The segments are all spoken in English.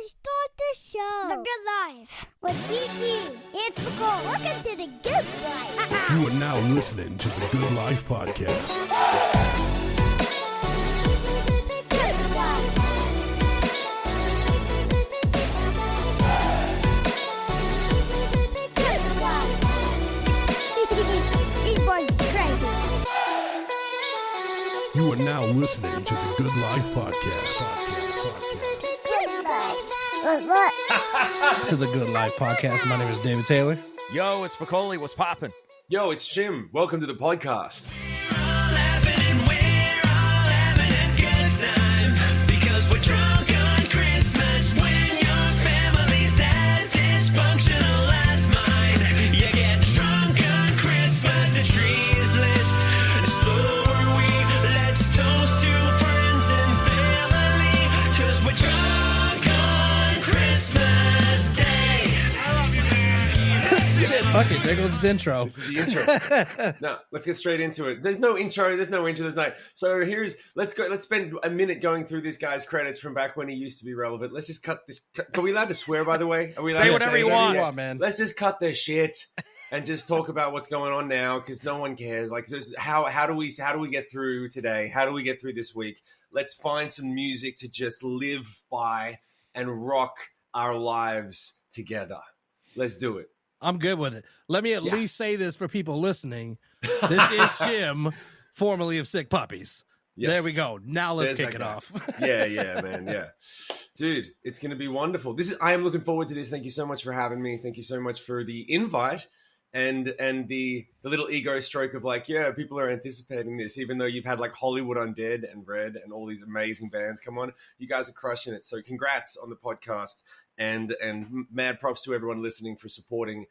start the show. The Good Life with DT. It's Nicole. Welcome to the Good Life. You are now listening to the Good Life Podcast. Good Life. Good Life. These boys are crazy. You are now listening to the Good Life Podcast. Good Life. What? To the Good Life Podcast. My name is David Taylor. Yo, it's Spicoli. What's poppin'? Yo, it's Shim. Welcome to the podcast. Fuck it, there goes his intro. This is the intro. No, let's get straight into it. There's no intro. There's no. So let's go. Let's spend a minute going through this guy's credits from back when he used to be relevant. Let's just cut this. Are we allowed to swear, by the way? Are we allowed Say to whatever you want, man. Let's just cut the shit and just talk about what's going on now, because no one cares. Like, just how do we get through today? How do we get through this week? Let's find some music to just live by and rock our lives together. Let's do it. I'm good with it. Let me at least say this for people listening. This is Shim, formerly of Sick Puppies. Yes. There we go. Now let's There's kick it that guy. off. Yeah, man, yeah. Dude, it's going to be wonderful. I am looking forward to this. Thank you so much for having me. Thank you so much for the invite and the little ego stroke of like, yeah, people are anticipating this, even though you've had like Hollywood Undead and Red and all these amazing bands come on. You guys are crushing it. So congrats on the podcast and mad props to everyone listening for supporting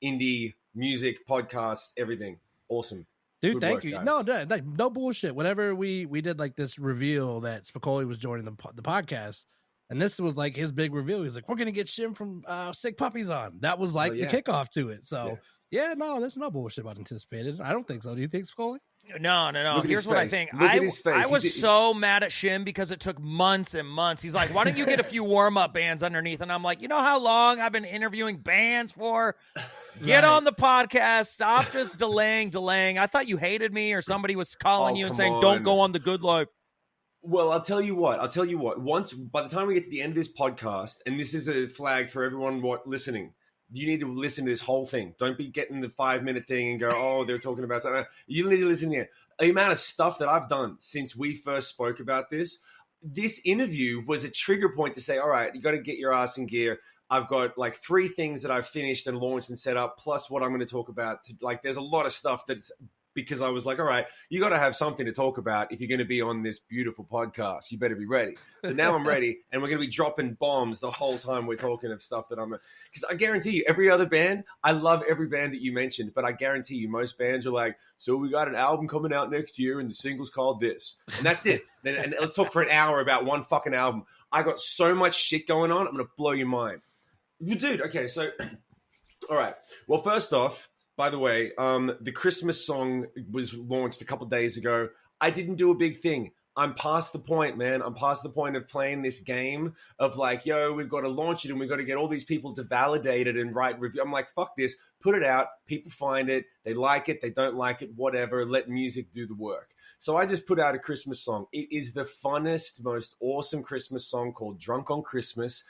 indie music, podcasts, everything. Awesome. Dude, Good thank work, you. guys. No bullshit. Whenever we did like this reveal that Spicoli was joining the podcast, and this was like his big reveal. He's like, we're going to get Shim from Sick Puppies on. That was like the kickoff to it. So, there's no bullshit about anticipated. I don't think so. Do you think, Spicoli? No. Look at Here's his what I face. think. Look at his face. I was so mad at Shim because it took months and months. He's like, why don't you get a few warm-up bands underneath? And I'm like, you know how long I've been interviewing bands for? Get on the podcast. Stop just delaying. I thought you hated me or somebody was calling you and saying, don't go on the Good Life. Well, I'll tell you what. Once, by the time we get to the end of this podcast, and this is a flag for everyone listening, you need to listen to this whole thing. Don't be getting the 5-minute thing and go, oh, they're talking about something. You need to listen here. The amount of stuff that I've done since we first spoke about this interview was a trigger point to say, all right, you got to get your ass in gear. I've got like 3 things that I've finished and launched and set up, plus what I'm going to talk about. Like, there's a lot of stuff that's because I was like, all right, you got to have something to talk about if you're going to be on this beautiful podcast. You better be ready. So now I'm ready, and we're going to be dropping bombs the whole time we're talking of stuff that because I guarantee you, every other band, I love every band that you mentioned, but I guarantee you, most bands are like, so we got an album coming out next year, and the single's called this, and that's it. And let's talk for an hour about one fucking album. I got so much shit going on, I'm going to blow your mind. Dude, okay, so, all right. Well, first off, by the way, the Christmas song was launched a couple days ago. I didn't do a big thing. I'm past the point, man. I'm past the point of playing this game of like, yo, we've got to launch it and we've got to get all these people to validate it and write review. I'm like, fuck this. Put it out. People find it. They like it. They don't like it. Whatever. Let music do the work. So I just put out a Christmas song. It is the funnest, most awesome Christmas song called Drunk on Christmas.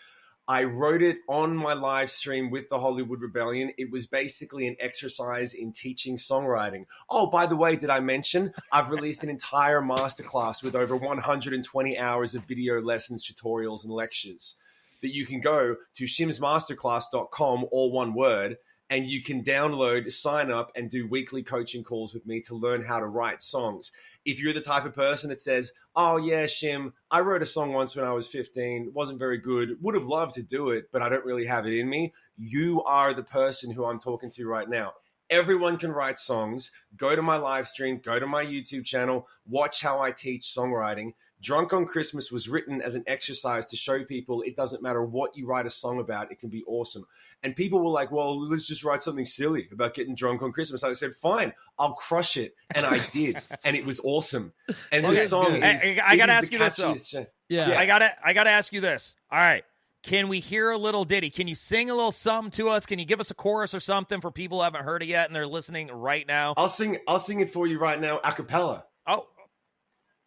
I wrote it on my live stream with the Hollywood Rebellion. It was basically an exercise in teaching songwriting. Oh, by the way, did I mention I've released an entire masterclass with over 120 hours of video lessons, tutorials, and lectures that you can go to shimsmasterclass.com, all one word, and you can download, sign up, and do weekly coaching calls with me to learn how to write songs. If you're the type of person that says, oh, yeah, Shim, I wrote a song once when I was 15, wasn't very good, would have loved to do it, but I don't really have it in me, you are the person who I'm talking to right now. Everyone can write songs. Go to my live stream, go to my YouTube channel, watch how I teach songwriting. Drunk on Christmas was written as an exercise to show people it doesn't matter what you write a song about, it can be awesome. And people were like, well, let's just write something silly about getting drunk on Christmas. I said, fine, I'll crush it. And I did. And it was awesome. And this song is... I got to ask you this, though. Yeah. I gotta ask you this. All right. Can we hear a little ditty? Can you sing a little something to us? Can you give us a chorus or something for people who haven't heard it yet and they're listening right now? I'll sing it for you right now, a cappella. Oh,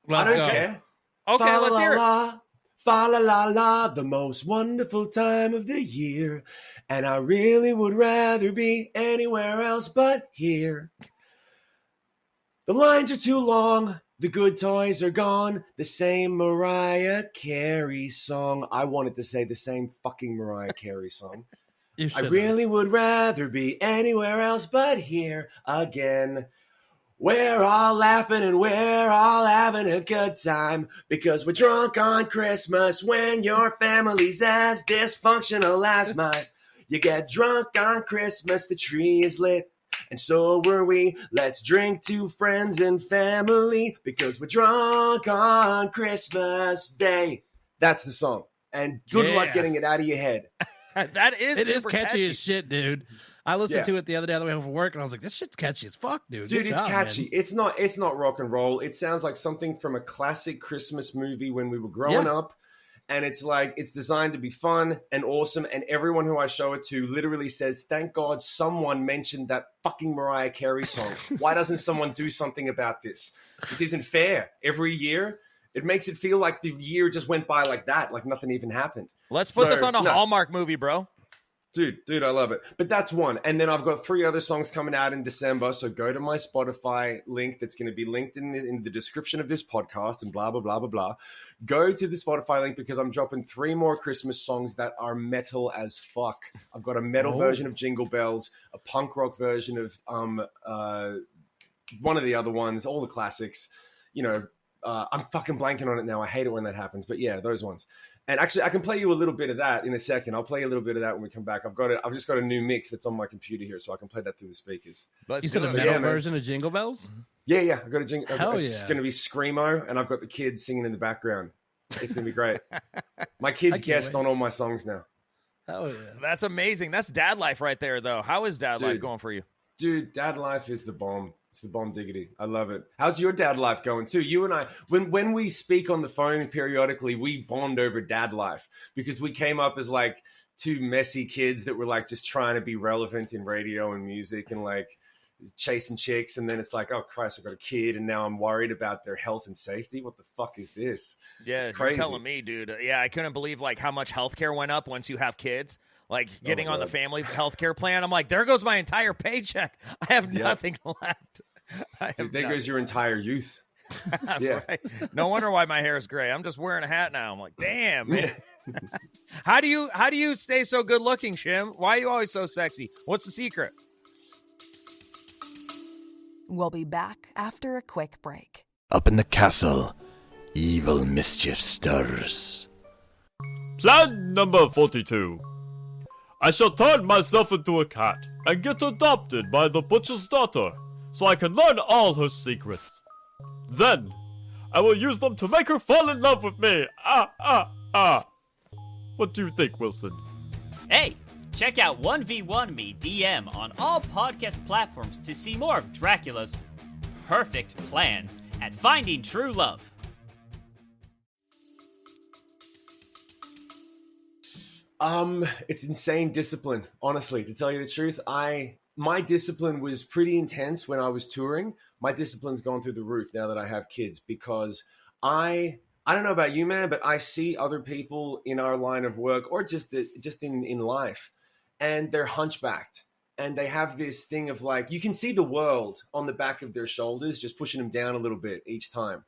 I don't care. Okay, let's hear it. Fa la la la, the most wonderful time of the year, and I really would rather be anywhere else but here. The lines are too long, the good toys are gone, the same Mariah Carey song. I wanted to say the same fucking Mariah Carey song. I really would rather be anywhere else but here again. We're all laughing and we're all having a good time because we're drunk on Christmas when your family's as dysfunctional as mine. You get drunk on Christmas, the tree is lit, and so were we. Let's drink to friends and family because we're drunk on Christmas Day. That's the song. And good luck getting it out of your head. It is catchy as shit, dude. I listened to it the other day on the way home from work, and I was like, "This shit's catchy as fuck, dude." Dude, Good it's job, catchy. man. It's not rock and roll. It sounds like something from a classic Christmas movie when we were growing up. And it's like, it's designed to be fun and awesome. And everyone who I show it to literally says, thank God someone mentioned that fucking Mariah Carey song. Why doesn't someone do something about this? This isn't fair. Every year, it makes it feel like the year just went by like that, like nothing even happened. Let's put this on a Hallmark movie, bro. Dude, I love it. But that's one. And then I've got 3 other songs coming out in December. So go to my Spotify link that's going to be linked in the description of this podcast and blah, blah, blah, blah, blah. Go to the Spotify link because I'm dropping 3 more Christmas songs that are metal as fuck. I've got a metal version of Jingle Bells, a punk rock version of one of the other ones, all the classics. You know, I'm fucking blanking on it now. I hate it when that happens. But yeah, those ones. And actually, I can play you a little bit of that in a second. I'll play a little bit of that when we come back. I've just got a new mix that's on my computer here, so I can play that through the speakers. You said a metal version of Jingle Bells? Yeah. I've got a jingle. Hell it's going to be screamo, and I've got the kids singing in the background. It's going to be great. My kids guest on all my songs now. Hell yeah. That's amazing. That's dad life right there, though. How is dad life going for you? Dude, dad life is the bomb. It's the bomb diggity. I love it. How's your dad life going too? You and I, when we speak on the phone periodically, we bond over dad life because we came up as like 2 messy kids that were like just trying to be relevant in radio and music and like chasing chicks. And then it's like, oh Christ, I've got a kid and now I'm worried about their health and safety. What the fuck is this? Yeah, it's crazy. You're telling me, dude. Yeah, I couldn't believe like how much healthcare went up once you have kids. Like getting on the family healthcare plan. I'm like, there goes my entire paycheck. I have nothing left. Dude, there goes your entire youth. Yeah. Right. No wonder why my hair is gray. I'm just wearing a hat now. I'm like, damn, man. How do you stay so good looking, Shim? Why are you always so sexy? What's the secret? We'll be back after a quick break. Up in the castle, evil mischief stirs. Plan number 42. I shall turn myself into a cat and get adopted by the butcher's daughter so I can learn all her secrets. Then, I will use them to make her fall in love with me. What do you think, Wilson? Hey, check out 1v1 Me DM on all podcast platforms to see more of Dracula's perfect plans at finding true love. It's insane discipline, honestly, to tell you the truth. My discipline was pretty intense when I was touring. My discipline's gone through the roof now that I have kids because I don't know about you, man, but I see other people in our line of work or just in life, and they're hunchbacked. And they have this thing of like, you can see the world on the back of their shoulders, just pushing them down a little bit each time.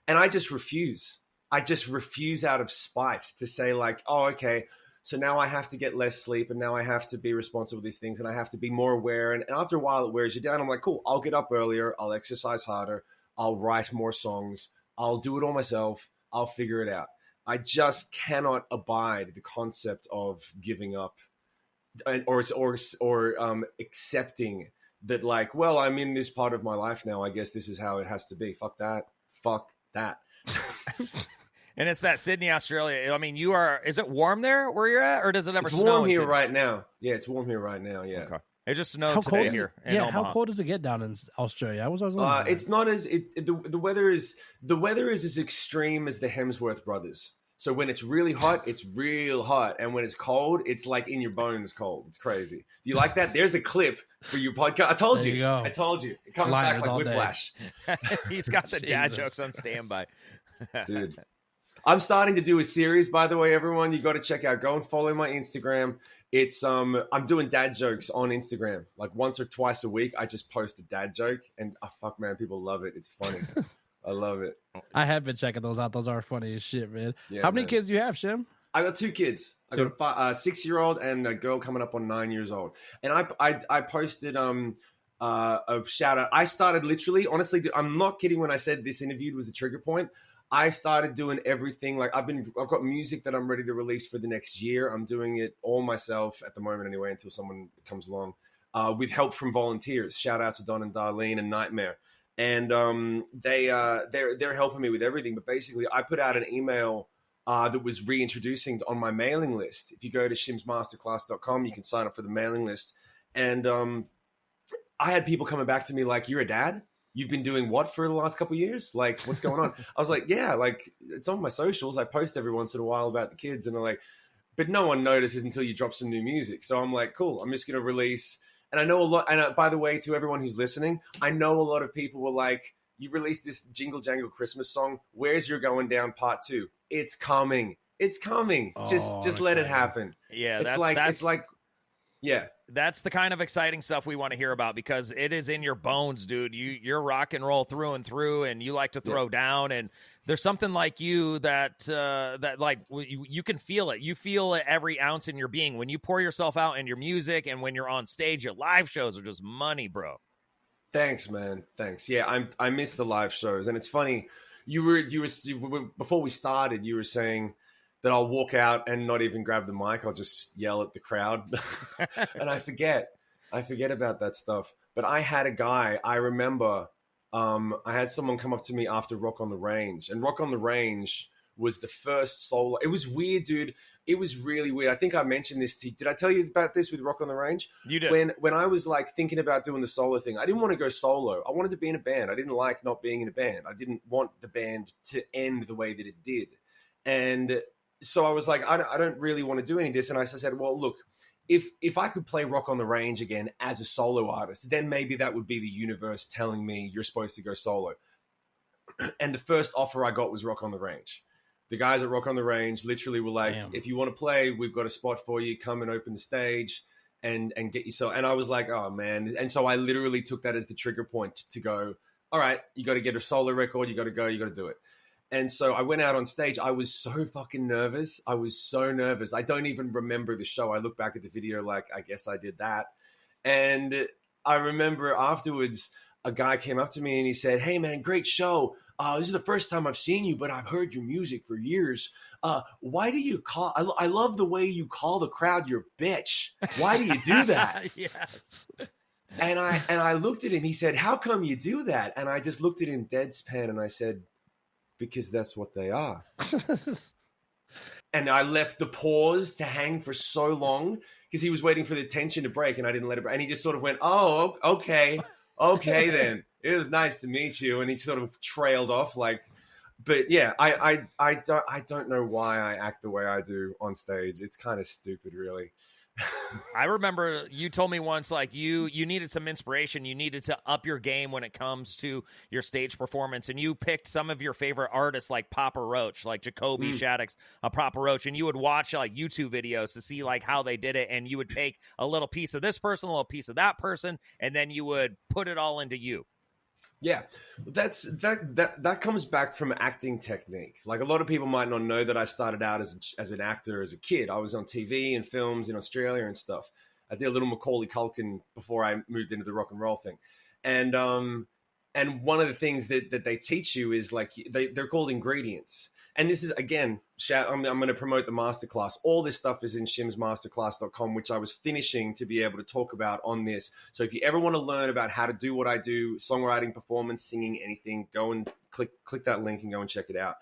And I just refuse. I just refuse out of spite to say like, oh, okay, so now I have to get less sleep and now I have to be responsible for these things and I have to be more aware. And after a while, it wears you down. I'm like, cool, I'll get up earlier. I'll exercise harder. I'll write more songs. I'll do it all myself. I'll figure it out. I just cannot abide the concept of giving up or accepting that like, well, I'm in this part of my life now. I guess this is how it has to be. Fuck that. Fuck that. And it's that Sydney, Australia. I mean, is it warm there where you're at, or does it ever snow? It's warm here right now. Yeah, it's warm here right now. Yeah. Okay. It just snowed today here in Omaha. How cold does it get down in Australia? I was wondering. It's not as the weather is as extreme as the Hemsworth brothers. So when it's really hot, it's real hot. And when it's cold, it's like in your bones cold. It's crazy. Do you like that? There's a clip for your podcast. I told you. I told you. It comes back like whiplash. He's got the dad jokes on standby. Dude. I'm starting to do a series, by the way, everyone. You got to check out. Go and follow my Instagram. It's I'm doing dad jokes on Instagram. Like once or twice a week, I just post a dad joke. And fuck, man, people love it. It's funny. I love it. I have been checking those out. Those are funny as shit, man. Yeah, How many kids do you have, Shim? I got 2 kids. I got a 6-year-old and a girl coming up on 9 years old. And I posted a shout out. I started literally, honestly, I'm not kidding when I said this interview was the trigger point. I started doing everything. Like I've got music that I'm ready to release for the next year. I'm doing it all myself at the moment anyway, until someone comes along with help from volunteers. Shout out to Don and Darlene and Nightmare. And they're helping me with everything. But basically, I put out an email that was reintroducing on my mailing list. If you go to shimsmasterclass.com, you can sign up for the mailing list. And I had people coming back to me like, "You're a dad? You've been doing what for the last couple of years? Like, what's going on?" I was like, "Yeah, like it's on my socials. I post every once in a while about the kids." And they're like, "But no one notices until you drop some new music." So I'm like, "Cool. I'm just going to release." And I know a lot. And by the way, to everyone who's listening, I know a lot of people were like, "You released this Jingle Jangle Christmas song. Where's Your Going Down Part 2? It's coming. It's coming. Just let it happen." Yeah, it's like, yeah. That's the kind of exciting stuff we want to hear about, because it is in your bones, dude. You're rock and roll through and through, and you like to throw down. And there's something like you that like you can feel it. You feel it every ounce in your being when you pour yourself out in your music, and when you're on stage. Your live shows are just money, bro. Thanks, man. Thanks. Yeah, I miss the live shows, and it's funny. You were before we started. You were saying that I'll walk out and not even grab the mic. I'll just yell at the crowd. And I forget about that stuff. But I had a guy, I remember, I had someone come up to me after Rock on the Range. And Rock on the Range was the first solo. It was weird, dude. It was really weird. I think I mentioned this to you. Did I tell you about this with Rock on the Range? You did. When I was like thinking about doing the solo thing, I didn't want to go solo. I wanted to be in a band. I didn't like not being in a band. I didn't want the band to end the way that it did. And so I was like, I don't really want to do any of this. And I said, well, look, if I could play Rock on the Range again as a solo artist, then maybe that would be the universe telling me you're supposed to go solo. And the first offer I got was Rock on the Range. The guys at Rock on the Range literally were like, if you want to play, we've got a spot for you. Come and open the stage and get yourself. And I was like, oh, man. And so I literally took that as the trigger point to go, all right, you got to get a solo record. You got to go. You got to do it. And so I went out on stage. I was so fucking nervous. I was so nervous. I don't even remember the show. I look back at the video like, I guess I did that. And I remember afterwards, a guy came up to me and he said, "Hey, man, great show. This is the first time I've seen you, but I've heard your music for years. Why do you call... I love the way you call the crowd your bitch. Why do you do that?" Yes. And I looked at him. He said, "How come you do that?" And I just looked at him deadpan and I said, "Because that's what they are." And I left the pause to hang for so long because he was waiting for the tension to break and I didn't let it break. And he just sort of went, "Oh, okay then. It was nice to meet you." And he sort of trailed off like, but yeah, I don't know why I act the way I do on stage. It's kind of stupid, really. I remember you told me once, like you needed some inspiration. You needed to up your game when it comes to your stage performance. And you picked some of your favorite artists like Papa Roach, like Jacoby Shaddix, Papa Roach. And you would watch like YouTube videos to see like how they did it. And you would take a little piece of this person, a little piece of that person, and then you would put it all into you. Yeah, that comes back from acting technique. Like a lot of people might not know that I started out as an actor as a kid. I was on TV and films in Australia and stuff. I did a little Macaulay Culkin before I moved into the rock and roll thing. And one of the things that they teach you is like they're called ingredients. And this is, again, I'm going to promote the masterclass. All this stuff is in shimsmasterclass.com, which I was finishing to be able to talk about on this. So if you ever want to learn about how to do what I do, songwriting, performance, singing, anything, go and click that link and go and check it out.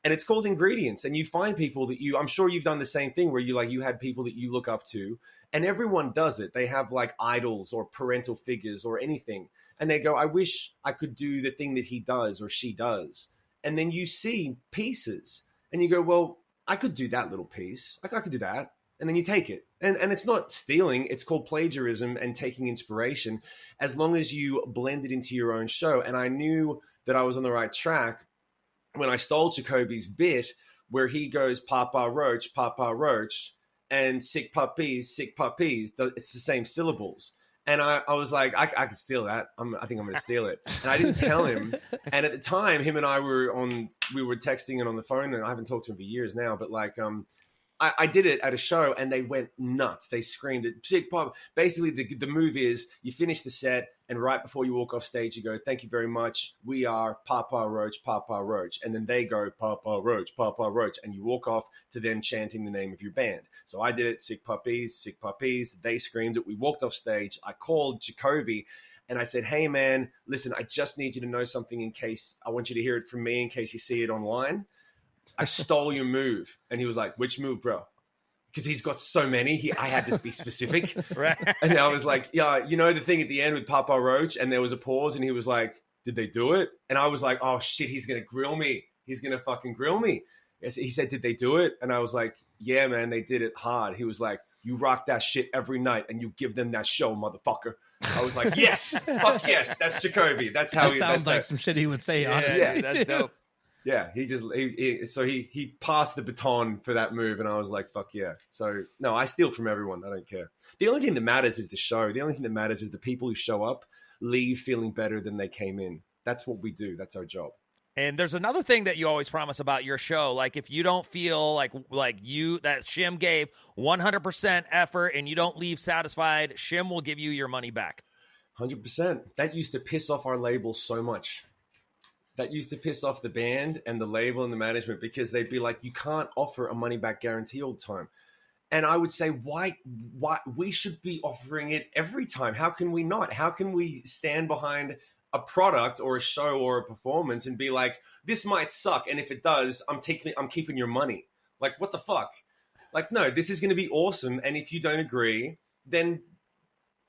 And it's called ingredients. And you find people that I'm sure you've done the same thing where you had people that you look up to, and everyone does it. They have like idols or parental figures or anything. And they go, I wish I could do the thing that he does or she does. And then you see pieces and you go, well, I could do that little piece. I could do that. And then you take it. And it's not stealing. It's called plagiarism and taking inspiration, as long as you blend it into your own show. And I knew that I was on the right track when I stole Jacoby's bit where he goes, Papa Roach, and Sick Puppies. It's the same syllables. And I was like, I could steal that. I think I'm going to steal it. And I didn't tell him. And at the time, him and I we were texting and on the phone, and I haven't talked to him for years now, but like, I did it at a show and they went nuts. They screamed at Sick Pop. Basically, the move is you finish the set and right before you walk off stage, you go, thank you very much. We are Papa Roach. And then they go, Papa Roach. And you walk off to them chanting the name of your band. So I did it, Sick Puppies. They screamed it. We walked off stage. I called Jacoby and I said, hey, man, listen, I just need you to know something in case I want you to hear it from me in case you see it online. I stole your move. And he was like, which move, bro? Because he's got so many. I had to be specific. Right. And I was like, yeah, you know the thing at the end with Papa Roach? And there was a pause and he was like, did they do it? And I was like, oh, shit, he's going to grill me. He's going to fucking grill me. He said, did they do it? And I was like, yeah, man, they did it hard. He was like, you rock that shit every night and you give them that show, motherfucker. I was like, yes, fuck yes. That's Jacoby. That's how that sounds like some shit he would say, honestly. Yeah, that's dope. Yeah, he passed the baton for that move, and I was like, fuck yeah. So, no, I steal from everyone. I don't care. The only thing that matters is the show. The only thing that matters is the people who show up leave feeling better than they came in. That's what we do. That's our job. And there's another thing that you always promise about your show. Like, if you don't feel like that Shim gave 100% effort and you don't leave satisfied, Shim will give you your money back. 100%. That used to piss off our label so much. That used to piss off the band and the label and the management because they'd be like, you can't offer a money back guarantee all the time. And I would say, why we should be offering it every time. How can we not? How can we stand behind a product or a show or a performance and be like, this might suck. And if it does, I'm keeping your money. Like, what the fuck? Like, no, this is going to be awesome. And if you don't agree, then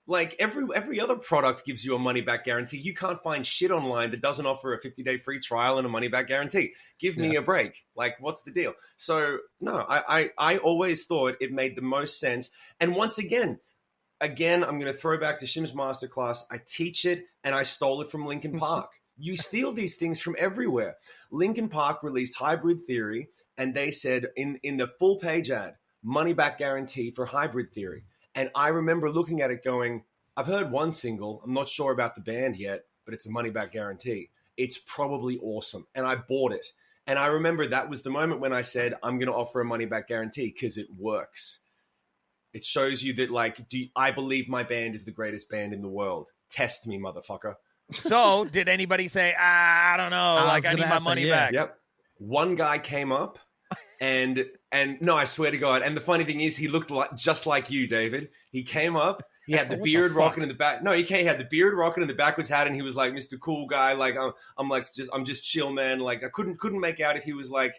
like every other product gives you a money back guarantee. You can't find shit online that doesn't offer a 50-day free trial and a money back guarantee. Give me a break. Like, what's the deal? So no, I always thought it made the most sense. And once again, I'm going to throw back to Shim's masterclass. I teach it and I stole it from Linkin Park. You steal these things from everywhere. Linkin Park released Hybrid Theory and they said in the full page ad, money back guarantee for Hybrid Theory. And I remember looking at it going, I've heard one single. I'm not sure about the band yet, but it's a money back guarantee. It's probably awesome. And I bought it. And I remember that was the moment when I said, I'm going to offer a money back guarantee because it works. It shows you that, like, I believe my band is the greatest band in the world. Test me, motherfucker. So did anybody say, I don't know, I need my money back? Yep. One guy came up. And no, I swear to God. And the funny thing is, he looked just like you, David. He came up. He had the beard rocking in the back. No, he had the beard rocking in the backwards hat, and he was like Mr. Cool Guy. Like I'm just chill, man. Like I couldn't make out if he was like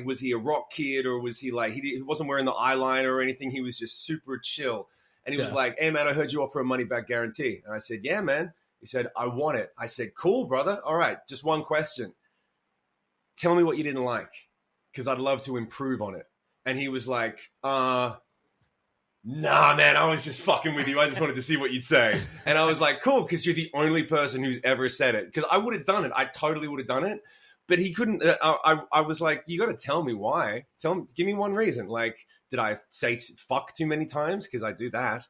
was he a rock kid or was he like he wasn't wearing the eyeliner or anything. He was just super chill. And he was like, "Hey, man, I heard you offer a money back guarantee." And I said, "Yeah, man." He said, "I want it." I said, "Cool, brother. All right, just one question. Tell me what you didn't like, because I'd love to improve on it." And he was like, nah, man, I was just fucking with you. I just wanted to see what you'd say. And I was like, cool, because you're the only person who's ever said it. Because I would have done it. I totally would have done it. But he couldn't. I was like, you got to tell me why. Give me one reason. Like, did I say fuck too many times? Because I do that.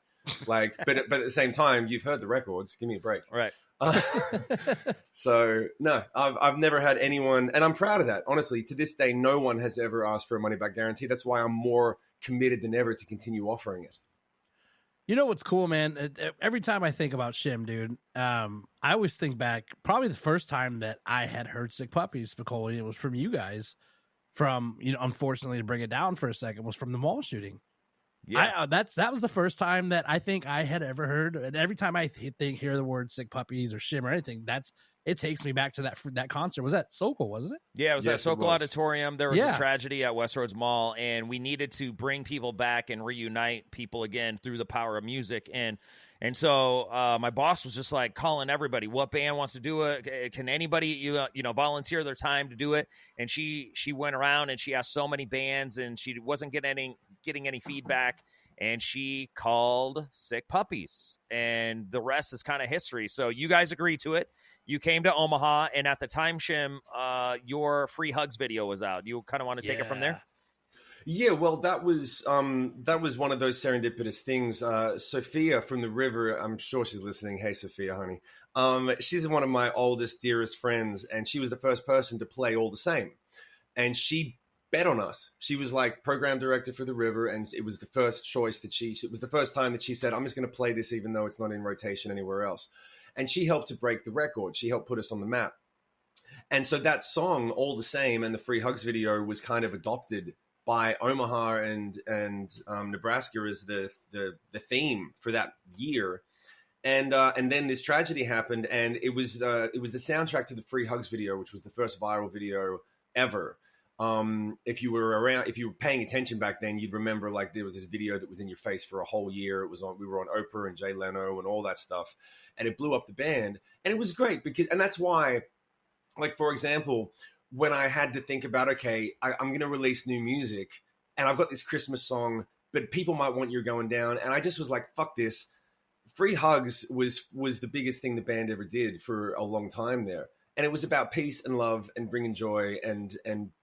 Like, but at the same time, you've heard the records. Give me a break. Right. So no, I've never had anyone, and I'm proud of that. Honestly, to this day, no one has ever asked for a money back guarantee. That's why I'm more committed than ever to continue offering it. You know what's cool, man? Every time I think about Shim, dude, I always think back probably the first time that I had heard Sick Puppies, Spicoli, it was from you guys. From, unfortunately, to bring it down for a second, was from the mall shooting. Yeah, that was the first time that I think I had ever heard. And every time I hear the word Sick Puppies or Shim or anything, that's it takes me back to that concert. Was that Sokol, wasn't it? Yeah, it was Yes, at it Sokol was. Auditorium. There was Yeah. a tragedy at Westroads Mall, and we needed to bring people back and reunite people again through the power of music. And so my boss was just like calling everybody, what band wants to do it? Can anybody volunteer their time to do it? And she went around and she asked so many bands, and she wasn't getting any feedback. And she called Sick Puppies, and the rest is kind of history. So you guys agreed to it. You came to Omaha, and at the time, Shim, your Free Hugs video was out. You kind of want to take it from there? Yeah, well, that was one of those serendipitous things. Sophia from the River, I'm sure she's listening. Hey, Sophia, honey. She's one of my oldest, dearest friends, and she was the first person to play All the Same. And she bet on us. She was like program director for the River, and it was the first choice that it was the first time that she said, I'm just going to play this even though it's not in rotation anywhere else. And she helped to break the record. She helped put us on the map. And so that song, All the Same, and the Free Hugs video was kind of adopted by Omaha and Nebraska as the theme for that year. And then this tragedy happened, and it was the soundtrack to the Free Hugs video, which was the first viral video ever. If you were paying attention back then, you'd remember like there was this video that was in your face for a whole year. We were on Oprah and Jay Leno and all that stuff, and it blew up the band. And it was great and that's why, like, for example, when I had to think about, okay, I'm going to release new music and I've got this Christmas song, but people might want You're Going Down. And I just was like, fuck this. Free Hugs was the biggest thing the band ever did for a long time there. And it was about peace and love and bringing joy and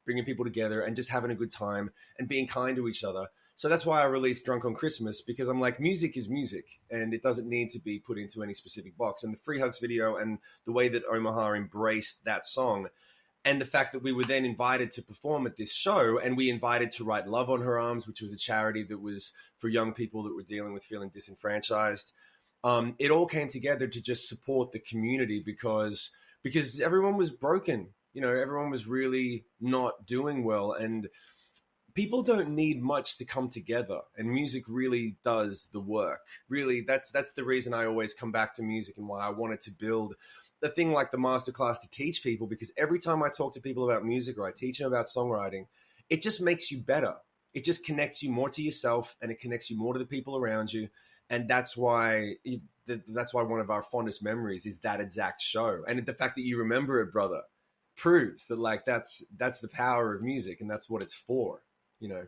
bringing people together and just having a good time and being kind to each other. So that's why I released Drunk on Christmas, because I'm like, music is music and it doesn't need to be put into any specific box. And the Free Hugs video and the way that Omaha embraced that song, and the fact that we were then invited to perform at this show, and we invited to write Love on Her Arms, which was a charity that was for young people that were dealing with feeling disenfranchised. It all came together to just support the community because everyone was broken. You know, everyone was really not doing well, and people don't need much to come together, and music really does the work. Really, that's the reason I always come back to music and why I wanted to build the thing like the masterclass to teach people, because every time I talk to people about music or I teach them about songwriting, it just makes you better. It just connects you more to yourself, and it connects you more to the people around you. And that's why one of our fondest memories is that exact show. And the fact that you remember it, brother, proves that like that's the power of music, and that's what it's for, you know.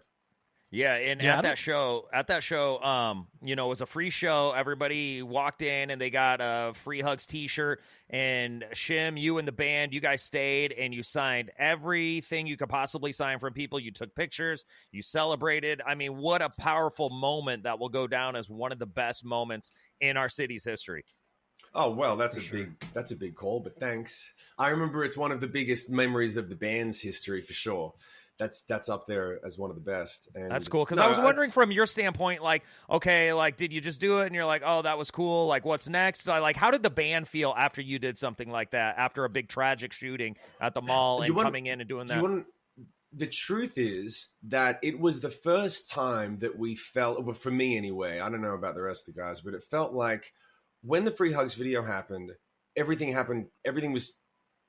Yeah, and at that show, it was a free show. Everybody walked in and they got a Free Hugs t-shirt. And Shim, you and the band, you guys stayed and you signed everything you could possibly sign from people. You took pictures, you celebrated. I mean, what a powerful moment that will go down as one of the best moments in our city's history. Oh, well, that's a big call, but thanks. I remember it's one of the biggest memories of the band's history for sure. That's up there as one of the best. And that's cool. Because I was wondering from your standpoint, like, okay, like, did you just do it and you're like, oh, that was cool. Like, what's next? Like, how did the band feel after you did something like that, after a big tragic shooting at the mall and coming in and doing that? The truth is that it was the first time that we felt, well, for me anyway, I don't know about the rest of the guys, but it felt like when the Free Hugs video happened, everything was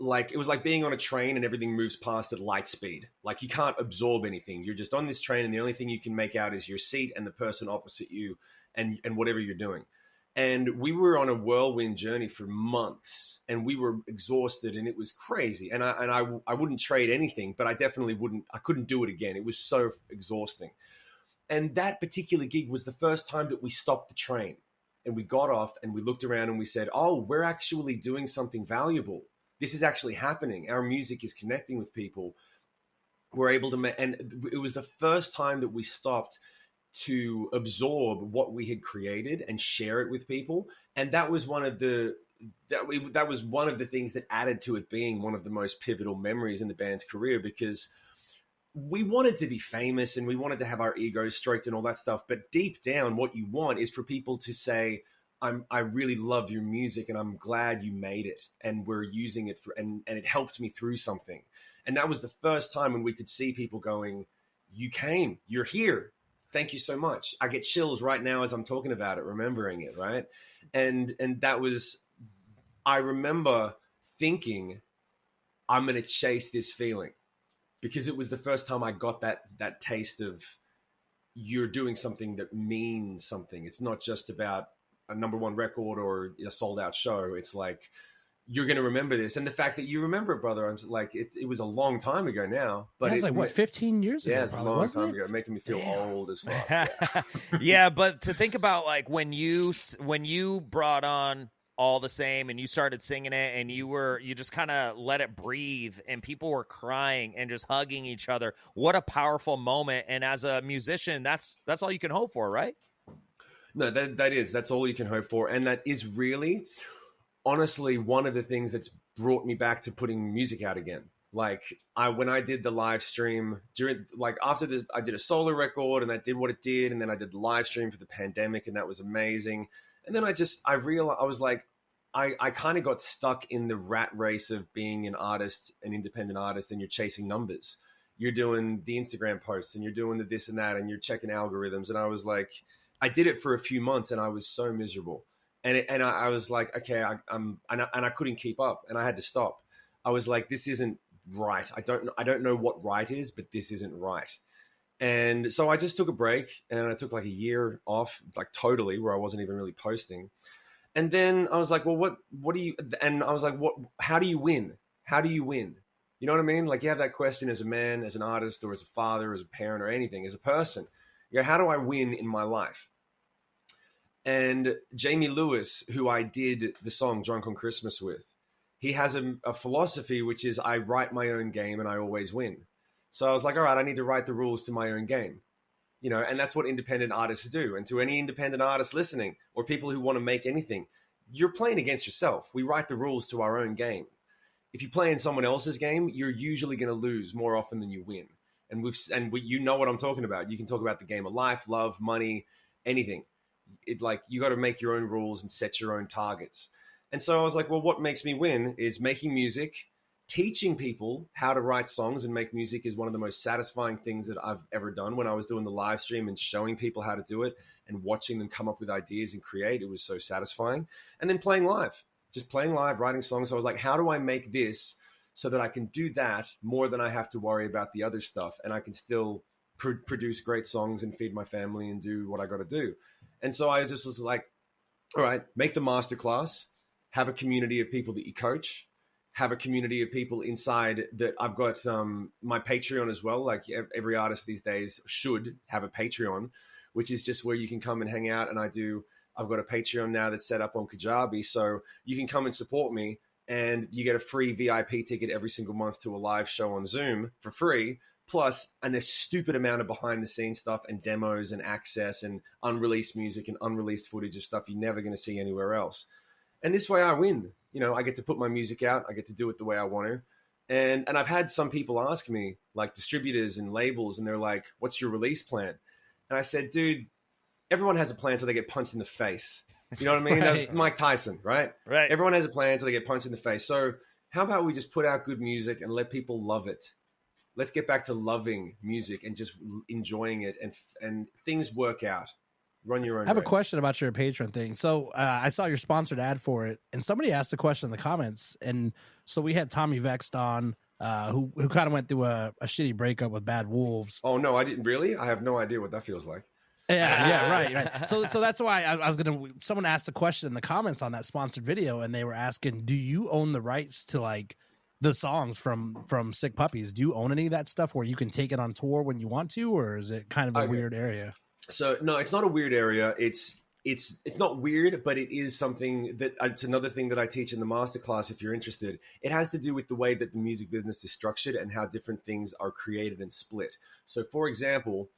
like, it was like being on a train and everything moves past at light speed. Like, you can't absorb anything. You're just on this train and the only thing you can make out is your seat and the person opposite you and whatever you're doing. And we were on a whirlwind journey for months and we were exhausted and it was crazy. And I wouldn't trade anything, but I couldn't do it again. It was so exhausting. And that particular gig was the first time that we stopped the train and we got off and we looked around and we said, oh, we're actually doing something valuable. This is actually happening. Our music is connecting with people. We're able to, and it was the first time that we stopped to absorb what we had created and share it with people. And that was one of the things that added to it being one of the most pivotal memories in the band's career, because we wanted to be famous and we wanted to have our egos stroked and all that stuff. But deep down, what you want is for people to say, I really love your music and I'm glad you made it and we're using it and it helped me through something. And that was the first time when we could see people going, you came, you're here. Thank you so much. I get chills right now as I'm talking about it, remembering it. Right. And that was, I remember thinking I'm going to chase this feeling, because it was the first time I got that taste of you're doing something that means something. It's not just about a #1 record or a sold out show. It's like, you're going to remember this. And the fact that you remember it, brother, I'm like, it was a long time ago now. But it's like, what, 15 years ago? Yeah, it's probably, a long time ago, making me feel old as fuck. Yeah. Yeah, but to think about, like, when you brought on All the Same and you started singing it and you just kind of let it breathe and people were crying and just hugging each other. What a powerful moment. And as a musician, that's all you can hope for, right? No, that's all you can hope for. And that is really, honestly, one of the things that's brought me back to putting music out again. Like, when I did the live stream after I did a solo record and that did what it did. And then I did the live stream for the pandemic and that was amazing. And then I realized, I was like, I kind of got stuck in the rat race of being an artist, an independent artist, and you're chasing numbers. You're doing the Instagram posts and you're doing the this and that and you're checking algorithms. And I was like, I did it for a few months and I was so miserable. And I was like, okay, I couldn't keep up and I had to stop. I was like, this isn't right. I don't know what right is, but this isn't right. And so I just took a break and I took like a year off, like totally, where I wasn't even really posting. And then I was like, well, what do you, and I was like, how do you win? How do you win? You know what I mean? Like, you have that question as a man, as an artist, or as a father, as a parent, or anything, as a person. You know, how do I win in my life? And Jamie Lewis, who I did the song Drunk on Christmas with, he has a philosophy, which is I write my own game and I always win. So I was like, all right, I need to write the rules to my own game. You know, and that's what independent artists do. And to any independent artist listening or people who want to make anything, you're playing against yourself. We write the rules to our own game. If you play in someone else's game, you're usually going to lose more often than you win. You know what I'm talking about. You can talk about the game of life, love, money, anything. You got to make your own rules and set your own targets. And so I was like, well, what makes me win is making music. Teaching people how to write songs and make music is one of the most satisfying things that I've ever done. When I was doing the live stream and showing people how to do it and watching them come up with ideas and create, it was so satisfying. And then playing live, writing songs. So I was like, how do I make this so that I can do that more than I have to worry about the other stuff? And I can still produce great songs and feed my family and do what I got to do. And so I just was like, all right, make the masterclass, have a community of people that you coach, have a community of people inside that. I've got my Patreon as well. Like every artist these days should have a Patreon, which is just where you can come and hang out. And I've got a Patreon now that's set up on Kajabi. So you can come and support me and you get a free VIP ticket every single month to a live show on Zoom for free, plus a stupid amount of behind the scenes stuff and demos and access and unreleased music and unreleased footage of stuff you're never going to see anywhere else. And this way I win. You know, I get to put my music out. I get to do it the way I want to. And I've had some people ask me, like distributors and labels, and they're like, what's your release plan? And I said, dude, everyone has a plan until they get punched in the face. You know what I mean? Right. That's Mike Tyson, right? Right. Everyone has a plan until they get punched in the face. So how about we just put out good music and let people love it? Let's get back to loving music and just enjoying it, and things work out. Run your own. I have race. a question about your Patreon thing. So I saw your sponsored ad for it, and somebody asked a question in the comments. And so we had Tommy Vexed on, who kind of went through a shitty breakup with Bad Wolves. Oh no, I didn't really. I have no idea what that feels like. Yeah, right. So that's why I was gonna. Someone asked a question in the comments on that sponsored video, and they were asking, "Do you own the rights to like the songs from Sick Puppies? Do you own any of that stuff where you can take it on tour when you want to, or is it kind of a weird area?" So no, it's not a weird area. It's not weird, but it is something that it's another thing that I teach in the masterclass. If you're interested, it has to do with the way that the music business is structured and how different things are created and split. So, for example,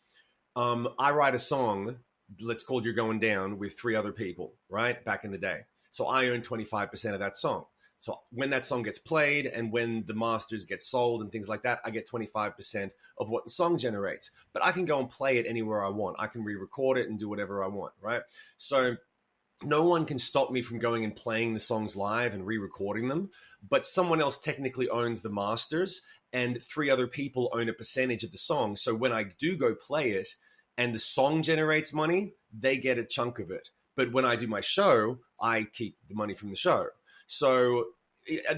I write a song, let's call You're Going Down, with 3 other people, right? Back in the day. So I own 25% of that song. So when that song gets played and when the masters get sold and things like that, I get 25% of what the song generates. But I can go and play it anywhere I want. I can re-record it and do whatever I want, right? So no one can stop me from going and playing the songs live and re-recording them, but someone else technically owns the masters and 3 other people own a percentage of the song. So when I do go play it and the song generates money, they get a chunk of it. But when I do my show, I keep the money from the show. So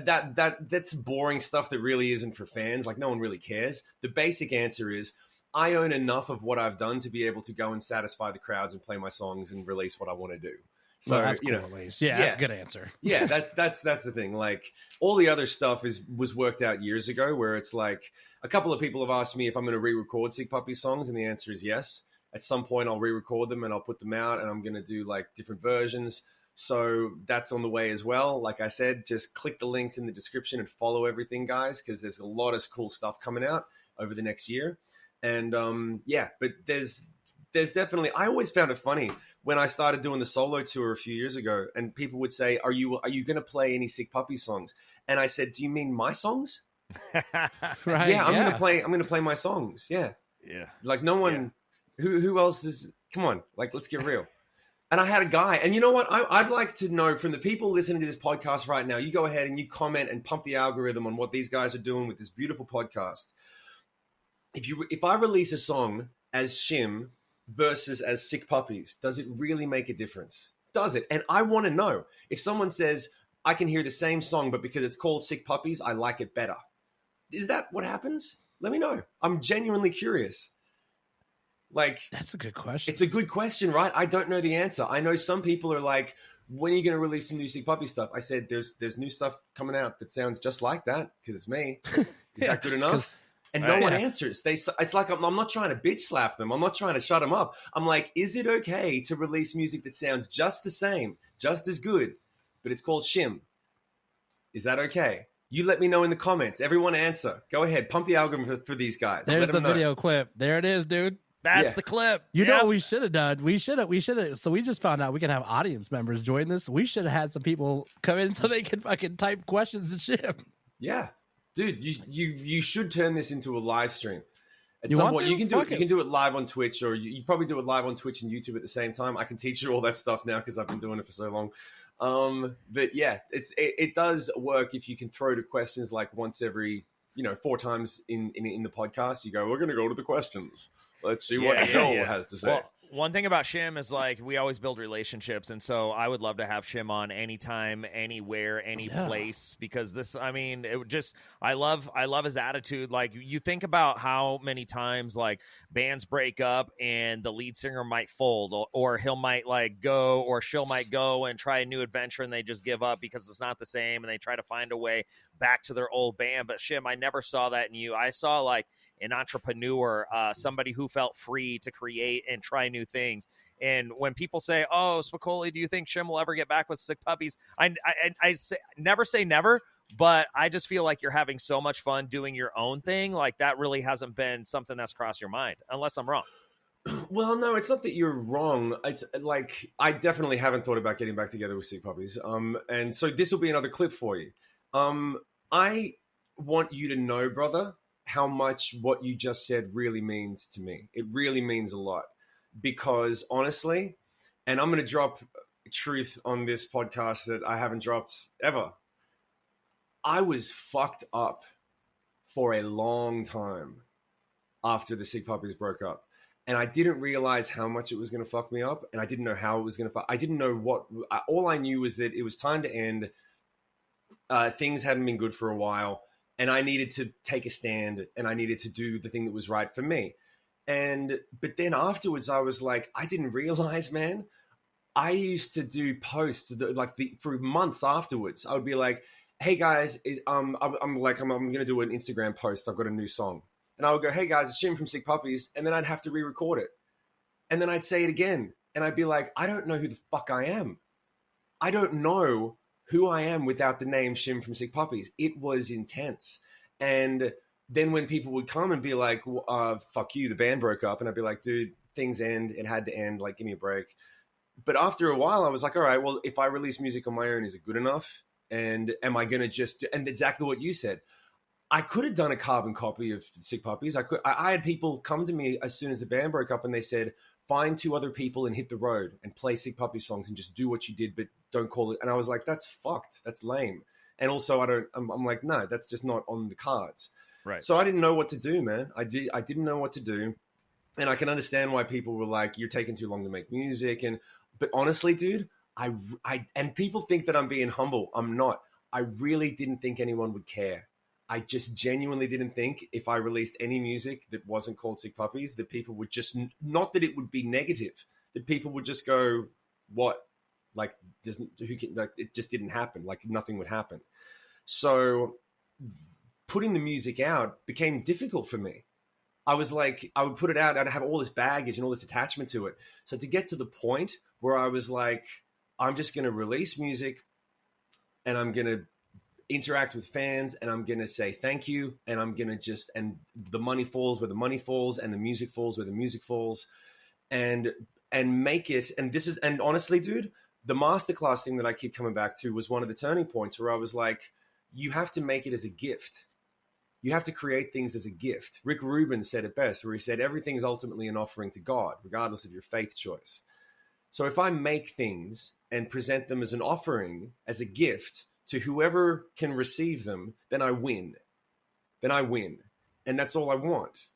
that's boring stuff that really isn't for fans. Like, no one really cares. The basic answer is I own enough of what I've done to be able to go and satisfy the crowds and play my songs and release what I want to do. So that's cool, at least. Yeah, that's a good answer. Yeah, that's the thing. Like, all the other stuff was worked out years ago, where it's like a couple of people have asked me if I'm going to re-record Sick Puppy songs, and the answer is yes. At some point, I'll re-record them and I'll put them out, and I'm going to do like different versions. So that's on the way as well. Like I said, just click the links in the description and follow everything, guys, because there's a lot of cool stuff coming out over the next year. And but there's definitely, I always found it funny when I started doing the solo tour a few years ago, and people would say, are you going to play any Sick Puppy songs? And I said, do you mean my songs? Right. Yeah, I'm going to play my songs. Yeah. Yeah. Like, no one, who else is, come on, like, let's get real. And I had a guy, and you know what? I'd like to know from the people listening to this podcast right now, you go ahead and you comment and pump the algorithm on what these guys are doing with this beautiful podcast. If I release a song as Shim versus as Sick Puppies, does it really make a difference? Does it? And I want to know. If someone says, I can hear the same song, but because it's called Sick Puppies, I like it better. Is that what happens? Let me know. I'm genuinely curious. Like, that's a good question. It's a good question, right? I don't know the answer. I know some people are like, when are you going to release some new Sick Puppy stuff? I said, there's new stuff coming out that sounds just like that, because it's me. Is that good enough? And no one answers. It's like, I'm not trying to bitch slap them. I'm not trying to shut them up. I'm like, is it okay to release music that sounds just the same, just as good, but it's called Shim? Is that okay? You let me know in the comments. Everyone answer. Go ahead. Pump the algorithm for these guys. There's the video clip. There it is, dude. That's the clip. You know what we should have done? We should have. So we just found out we can have audience members join this. We should have had some people come in so they can fucking type questions and shit. Yeah. Dude, you should turn this into a live stream. At you some want point, to? you can do it. You can do it live on Twitch, or you probably do it live on Twitch and YouTube at the same time. I can teach you all that stuff now because I've been doing it for so long. But yeah, it does work if you can throw to questions like once every 4 times in the podcast. You go, we're going to go to the questions. Let's see what Joel has to say. Well, one thing about Shim is, like, we always build relationships, and so I would love to have Shim on anytime, anywhere, any place, because this, I mean, it would just, I love his attitude. Like, you think about how many times, like, bands break up and the lead singer might fold, or he'll might like go, or she'll might go and try a new adventure and they just give up because it's not the same, and they try to find a way back to their old band. But Shim, I never saw that in you. I saw, like, an entrepreneur, somebody who felt free to create and try new things. And when people say, "Oh, Spicoli, do you think Shim will ever get back with Sick Puppies?" I say, never say never, but I just feel like you're having so much fun doing your own thing. Like, that really hasn't been something that's crossed your mind, unless I'm wrong. Well, no, it's not that you're wrong. It's like, I definitely haven't thought about getting back together with Sick Puppies. And so this will be another clip for you. I want you to know, brother, how much what you just said really means to me. It really means a lot, because honestly, and I'm going to drop truth on this podcast that I haven't dropped ever. I was fucked up for a long time after the Sick Puppies broke up. And I didn't realize how much it was going to fuck me up. And I didn't know how it was going to fuck. I didn't know what, all I knew was that it was time to end. Things hadn't been good for a while. And I needed to take a stand, and I needed to do the thing that was right for me. But then afterwards, I was like, I didn't realize, man. I used to do posts for months afterwards. I would be like, "Hey guys, I'm going to do an Instagram post. I've got a new song," and I would go, "Hey guys, it's Shim from Sick Puppies," and then I'd have to re-record it, and then I'd say it again, and I'd be like, "I don't know who the fuck I am. I don't know who I am without the name Shim from Sick Puppies." It was intense. And then when people would come and be like, fuck you, the band broke up. And I'd be like, dude, things end. It had to end. Like, give me a break. But after a while, I was like, all right, well, if I release music on my own, is it good enough? And am I going to just, and exactly what you said, I could have done a carbon copy of Sick Puppies. I had people come to me as soon as the band broke up, and they said, find 2 other people and hit the road and play Sick Puppy songs and just do what you did, but don't call it. And I was like, that's fucked. That's lame. And also I'm like, no, that's just not on the cards. Right. So I didn't know what to do, man. I didn't know what to do. And I can understand why people were like, you're taking too long to make music. But honestly, dude, and people think that I'm being humble. I'm not. I really didn't think anyone would care. I just genuinely didn't think if I released any music that wasn't called Sick Puppies, that people would just, not that it would be negative, that people would just go, what? Like, it just didn't happen. Like, nothing would happen. So putting the music out became difficult for me. I was like, I would put it out, I'd have all this baggage and all this attachment to it. So to get to the point where I was like, I'm just going to release music and I'm going to interact with fans and I'm going to say thank you. And I'm going to just, and the money falls where the money falls and the music falls where the music falls, and make it. And this is, and honestly, dude, the masterclass thing that I keep coming back to was one of the turning points where I was like, you have to make it as a gift. You have to create things as a gift. Rick Rubin said it best, where he said, everything is ultimately an offering to God, regardless of your faith choice. So if I make things and present them as an offering, as a gift to whoever can receive them, then I win. Then I win. And that's all I want,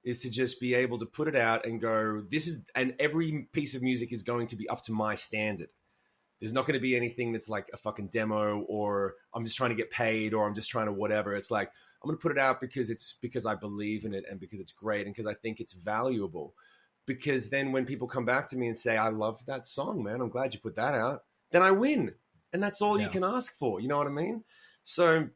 is to just be able to put it out and go, this is, and every piece of music is going to be up to my standard. There's not going to be anything that's like a fucking demo, or I'm just trying to get paid, or I'm just trying to whatever. It's like, I'm going to put it out because I believe in it and because it's great and because I think it's valuable. Because then when people come back to me and say, I love that song, man, I'm glad you put that out, then I win. And that's all you can ask for. You know what I mean? So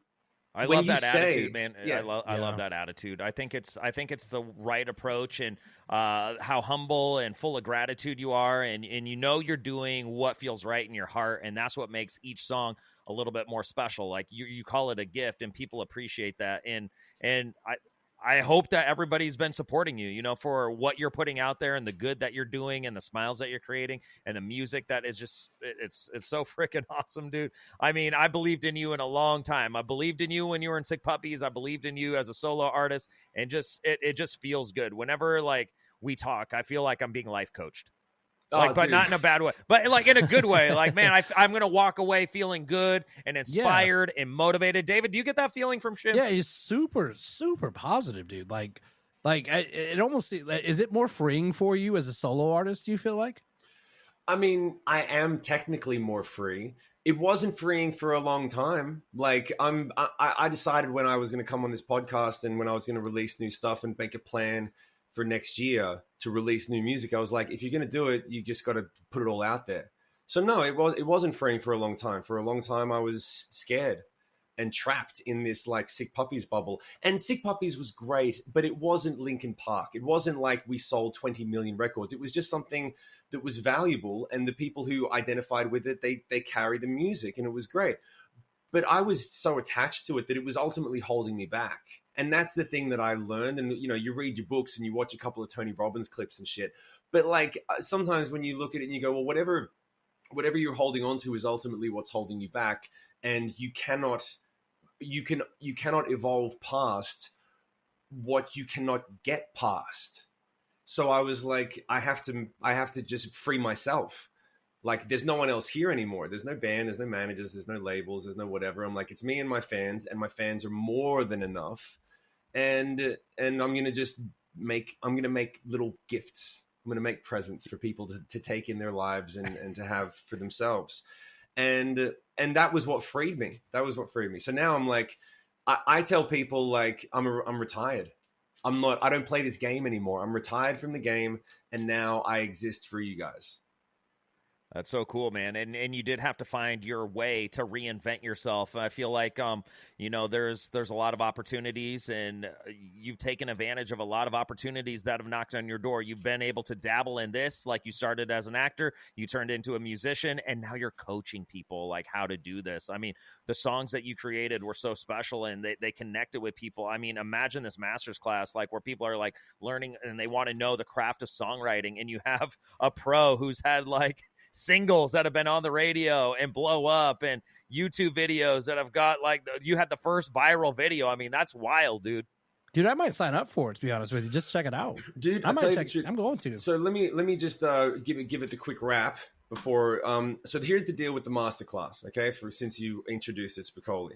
I love that attitude, man. Yeah, I love that attitude. I think it's the right approach, and how humble and full of gratitude you are, and you know you're doing what feels right in your heart, and that's what makes each song a little bit more special. Like you call it a gift, and people appreciate that. And I hope that everybody's been supporting you, you know, for what you're putting out there and the good that you're doing and the smiles that you're creating and the music that is just, it's so freaking awesome, dude. I mean, I believed in you in a long time. I believed in you when you were in Sick Puppies. I believed in you as a solo artist, and just, it just feels good. Whenever like we talk, I feel like I'm being life coached. Like, but not in a bad way, but like in a good way. Like, man, I'm going to walk away feeling good and inspired and motivated. David, do you get that feeling from Shim? Yeah, he's super, super positive, dude. It almost, is it more freeing for you as a solo artist, do you feel like? I mean, I am technically more free. It wasn't freeing for a long time. Like, I decided when I was going to come on this podcast and when I was going to release new stuff and make a plan for next year to release new music, I was like, if you're going to do it, you just got to put it all out there. So no, it wasn't freeing for a long time. For a long time, I was scared and trapped in this like Sick Puppies bubble. And Sick Puppies was great, but it wasn't Linkin Park. It wasn't like we sold 20 million records. It was just something that was valuable, and the people who identified with it, they carried the music, and it was great. But I was so attached to it that it was ultimately holding me back. And that's the thing that I learned. And, you know, you read your books and you watch a couple of Tony Robbins clips and shit. But like sometimes when you look at it and you go, well, whatever you're holding on to is ultimately what's holding you back. And you cannot evolve past what you cannot get past. So I was like, I have to just free myself. Like, there's no one else here anymore. There's no band, there's no managers, there's no labels, there's no whatever. I'm like, it's me and my fans are more than enough. And I'm going to make little gifts. I'm going to make presents for people to take in their lives and to have for themselves. And that was what freed me. So now I'm like, I tell people like, I'm retired. I don't play this game anymore. I'm retired from the game. And now I exist for you guys. That's so cool, man. And you did have to find your way to reinvent yourself. I feel like, you know, there's a lot of opportunities, and you've taken advantage of a lot of opportunities that have knocked on your door. You've been able to dabble in this, like you started as an actor, you turned into a musician, and now you're coaching people like how to do this. I mean, the songs that you created were so special, and they connected with people. I mean, imagine this master's class, like where people are like learning and they want to know the craft of songwriting, and you have a pro who's had like singles that have been on the radio and blow up, and YouTube videos that have got like, you had the first viral video. I mean, that's wild, dude. Dude, I might sign up for it, to be honest with you. Just check it out. Dude, I might check it. I'm going to. So let me just give it the quick wrap before. So here's the deal with the masterclass, okay? Since you introduced it, Spicoli.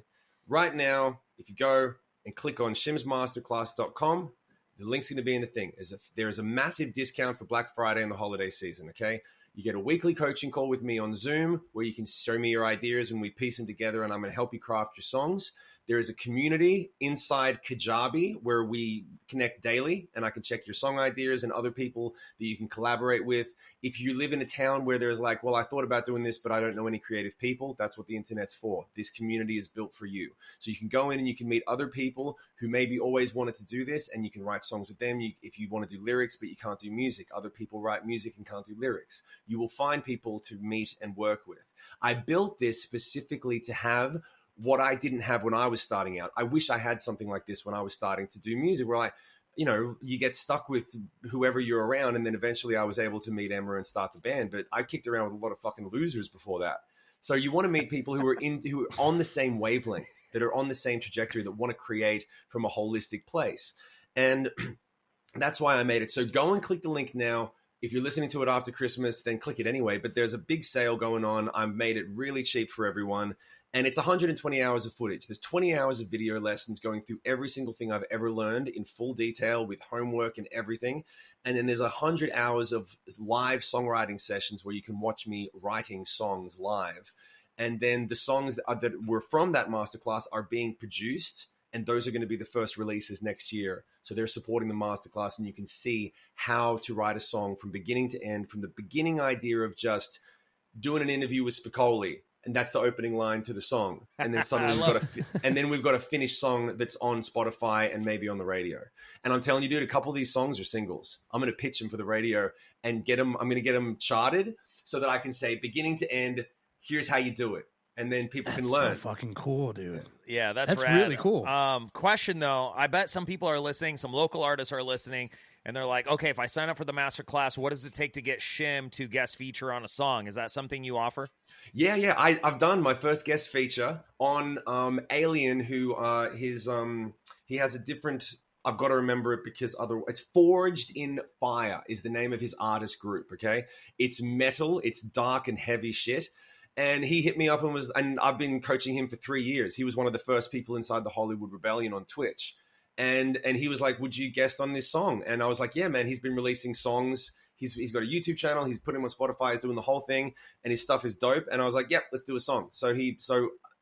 Right now, if you go and click on shimsmasterclass.com, the link's going to be in the thing. There is a massive discount for Black Friday and the holiday season, okay? You get a weekly coaching call with me on Zoom where you can show me your ideas and we piece them together, and I'm going to help you craft your songs. There is a community inside Kajabi where we connect daily, and I can check your song ideas and other people that you can collaborate with. If you live in a town where there's like, well, I thought about doing this, but I don't know any creative people, that's what the internet's for. This community is built for you. So you can go in and you can meet other people who maybe always wanted to do this, and you can write songs with them. If you want to do lyrics, but you can't do music, other people write music and can't do lyrics. You will find people to meet and work with. I built this specifically to have what I didn't have when I was starting out. I wish I had something like this when I was starting to do music, where you get stuck with whoever you're around. And then eventually I was able to meet Emma and start the band, but I kicked around with a lot of fucking losers before that. So you want to meet people who are on the same wavelength, that are on the same trajectory, that want to create from a holistic place. And that's why I made it. So go and click the link now. If you're listening to it after Christmas, then click it anyway. But there's a big sale going on. I've made it really cheap for everyone. And it's 120 hours of footage. There's 20 hours of video lessons going through every single thing I've ever learned in full detail with homework and everything. And then there's 100 hours of live songwriting sessions where you can watch me writing songs live. And then the songs that were from that masterclass are being produced, and those are going to be the first releases next year. So they're supporting the masterclass, and you can see how to write a song from beginning to end, from the beginning idea of just doing an interview with Spicoli, and that's the opening line to the song. And then suddenly we've got a finished song that's on Spotify and maybe on the radio. And I'm telling you, dude, a couple of these songs are singles. I'm going to pitch them for the radio and I'm going to get them charted so that I can say beginning to end, here's how you do it. And then people can learn. So fucking cool, dude. Yeah, that's rad. Really cool. Question though, I bet some people are listening, some local artists are listening, and they're like, okay, if I sign up for the masterclass, what does it take to get Shim to guest feature on a song? Is that something you offer? Yeah. I've done my first guest feature on Alien, who he has a different. I've got to remember it because it's Forged in Fire is the name of his artist group. Okay, it's metal, it's dark and heavy shit. And he hit me up and I've been coaching him for 3 years. He was one of the first people inside the Hollywood Rebellion on Twitch. And he was like, would you guest on this song? And I was like, yeah, man, he's been releasing songs. He's got a YouTube channel. He's putting them on Spotify. He's doing the whole thing. And his stuff is dope. And I was like, yep, let's do a song. So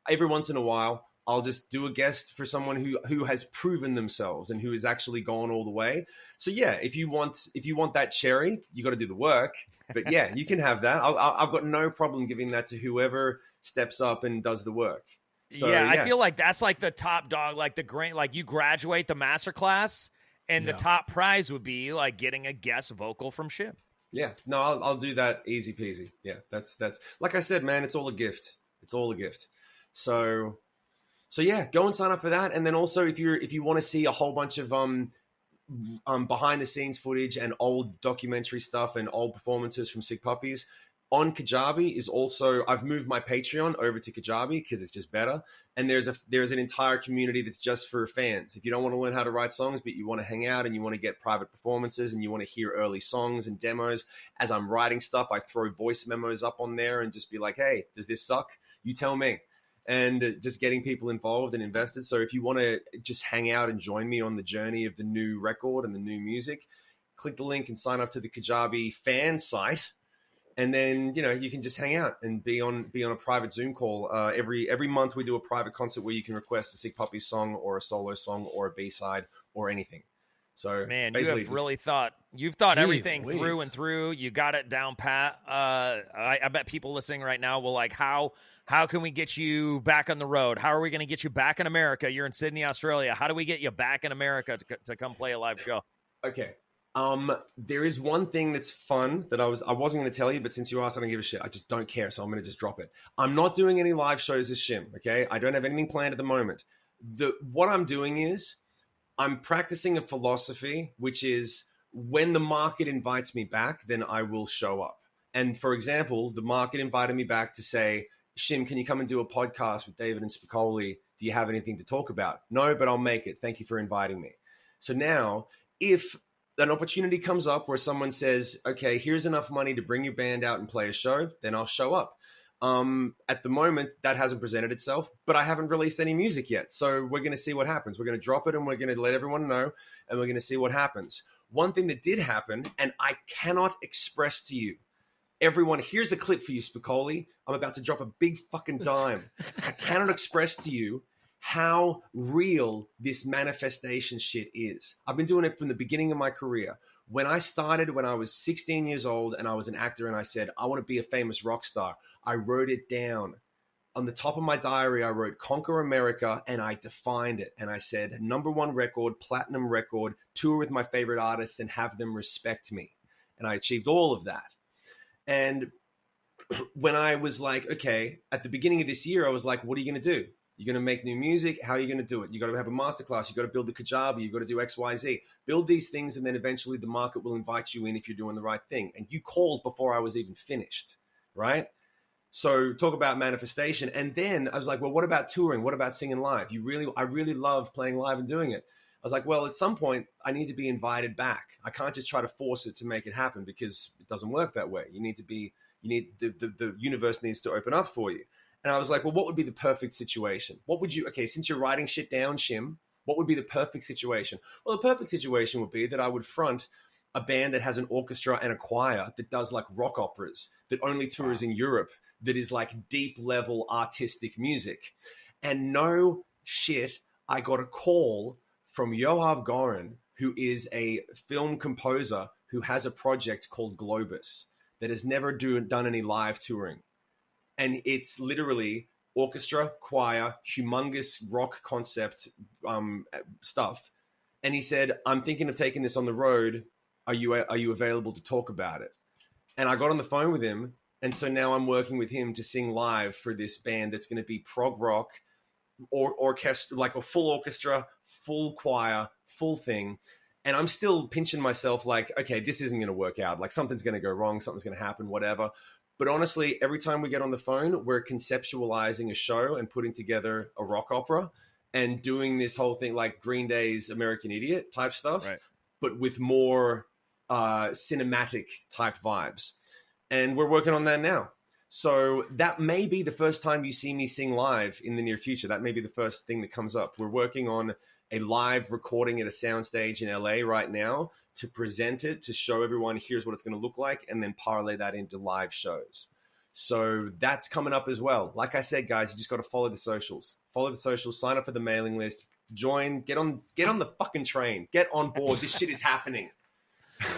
every once in a while, I'll just do a guest for someone who has proven themselves and who has actually gone all the way. So yeah, if you want that cherry, you got to do the work. But yeah, you can have that. I've got no problem giving that to whoever steps up and does the work. So, yeah, I feel like that's like the top dog, like you graduate the masterclass, and the top prize would be like getting a guest vocal from Shim. Yeah, no, I'll do that easy peasy. Yeah, that's like I said, man, it's all a gift. It's all a gift. So yeah, go and sign up for that. And then also if you want to see a whole bunch of behind the scenes footage and old documentary stuff and old performances from Sick Puppies, on Kajabi is also, I've moved my Patreon over to Kajabi because it's just better. And there's an entire community that's just for fans. If you don't want to learn how to write songs, but you want to hang out and you want to get private performances and you want to hear early songs and demos, as I'm writing stuff, I throw voice memos up on there and just be like, hey, does this suck? You tell me. And just getting people involved and invested. So if you want to just hang out and join me on the journey of the new record and the new music, click the link and sign up to the Kajabi fan site. And then, you can just hang out and be on a private Zoom call. Every month we do a private concert where you can request a Sick Puppies song or a solo song or a B-side or anything. So man, you have really thought everything through and through. You got it down pat. I bet people listening right now will like, how can we get you back on the road? How are we going to get you back in America? You're in Sydney, Australia. How do we get you back in America to come play a live show? Okay. There is one thing that's fun that I wasn't going to tell you, but since you asked, I don't give a shit. I just don't care, so I'm going to just drop it. I'm not doing any live shows as Shim, okay? I don't have anything planned at the moment. What I'm doing is I'm practicing a philosophy, which is when the market invites me back, then I will show up. And for example, the market invited me back to say, Shim, can you come and do a podcast with David and Spicoli? Do you have anything to talk about? No, but I'll make it. Thank you for inviting me. So now, if an opportunity comes up where someone says, okay, here's enough money to bring your band out and play a show, then I'll show up. At the moment, that hasn't presented itself, but I haven't released any music yet. So we're going to see what happens. We're going to drop it and we're going to let everyone know, and we're going to see what happens. One thing that did happen, and I cannot express to you everyone, here's a clip for you, Spicoli. I'm about to drop a big fucking dime. I cannot express to you how real this manifestation shit is. I've been doing it from the beginning of my career. When I started, when I was 16 years old and I was an actor and I said, I want to be a famous rock star, I wrote it down. On the top of my diary, I wrote Conquer America, and I defined it. And I said, #1 record, platinum record, tour with my favorite artists and have them respect me. And I achieved all of that. And when I was like, okay, at the beginning of this year, I was like, what are you going to do? You're going to make new music. How are you going to do it? You got to have a masterclass. You got to build the Kajabi. You got to do X, Y, Z. Build these things, and then eventually the market will invite you in if you're doing the right thing. And you called before I was even finished, right? So talk about manifestation. And then I was like, well, what about touring? What about singing live? I really love playing live and doing it. I was like, well, at some point I need to be invited back. I can't just try to force it to make it happen because it doesn't work that way. The universe needs to open up for you. And I was like, well, what would be the perfect situation? Since you're writing shit down, Shim, what would be the perfect situation? Well, the perfect situation would be that I would front a band that has an orchestra and a choir that does like rock operas, that only tours in Europe, that is like deep level artistic music. And no shit, I got a call from Yoav Goren, who is a film composer who has a project called Globus that has never done any live touring. And it's literally orchestra, choir, humongous rock concept stuff. And he said, I'm thinking of taking this on the road. Are you available to talk about it? And I got on the phone with him. And so now I'm working with him to sing live for this band that's going to be prog rock, or orchestra, like a full orchestra, full choir, full thing. And I'm still pinching myself like, okay, this isn't going to work out. Like something's going to go wrong. Something's going to happen, whatever. But honestly, every time we get on the phone, we're conceptualizing a show and putting together a rock opera and doing this whole thing like Green Day's American Idiot type stuff, right, but with more cinematic type vibes. And we're working on that now. So that may be the first time you see me sing live in the near future. That may be the first thing that comes up. We're working on a live recording at a soundstage in LA right now to present it, to show everyone here's what it's going to look like, and then parlay that into live shows. So that's coming up as well. Like I said, guys, you just got to follow the socials. Follow the socials, sign up for the mailing list, join, get on the fucking train, get on board. This shit is happening.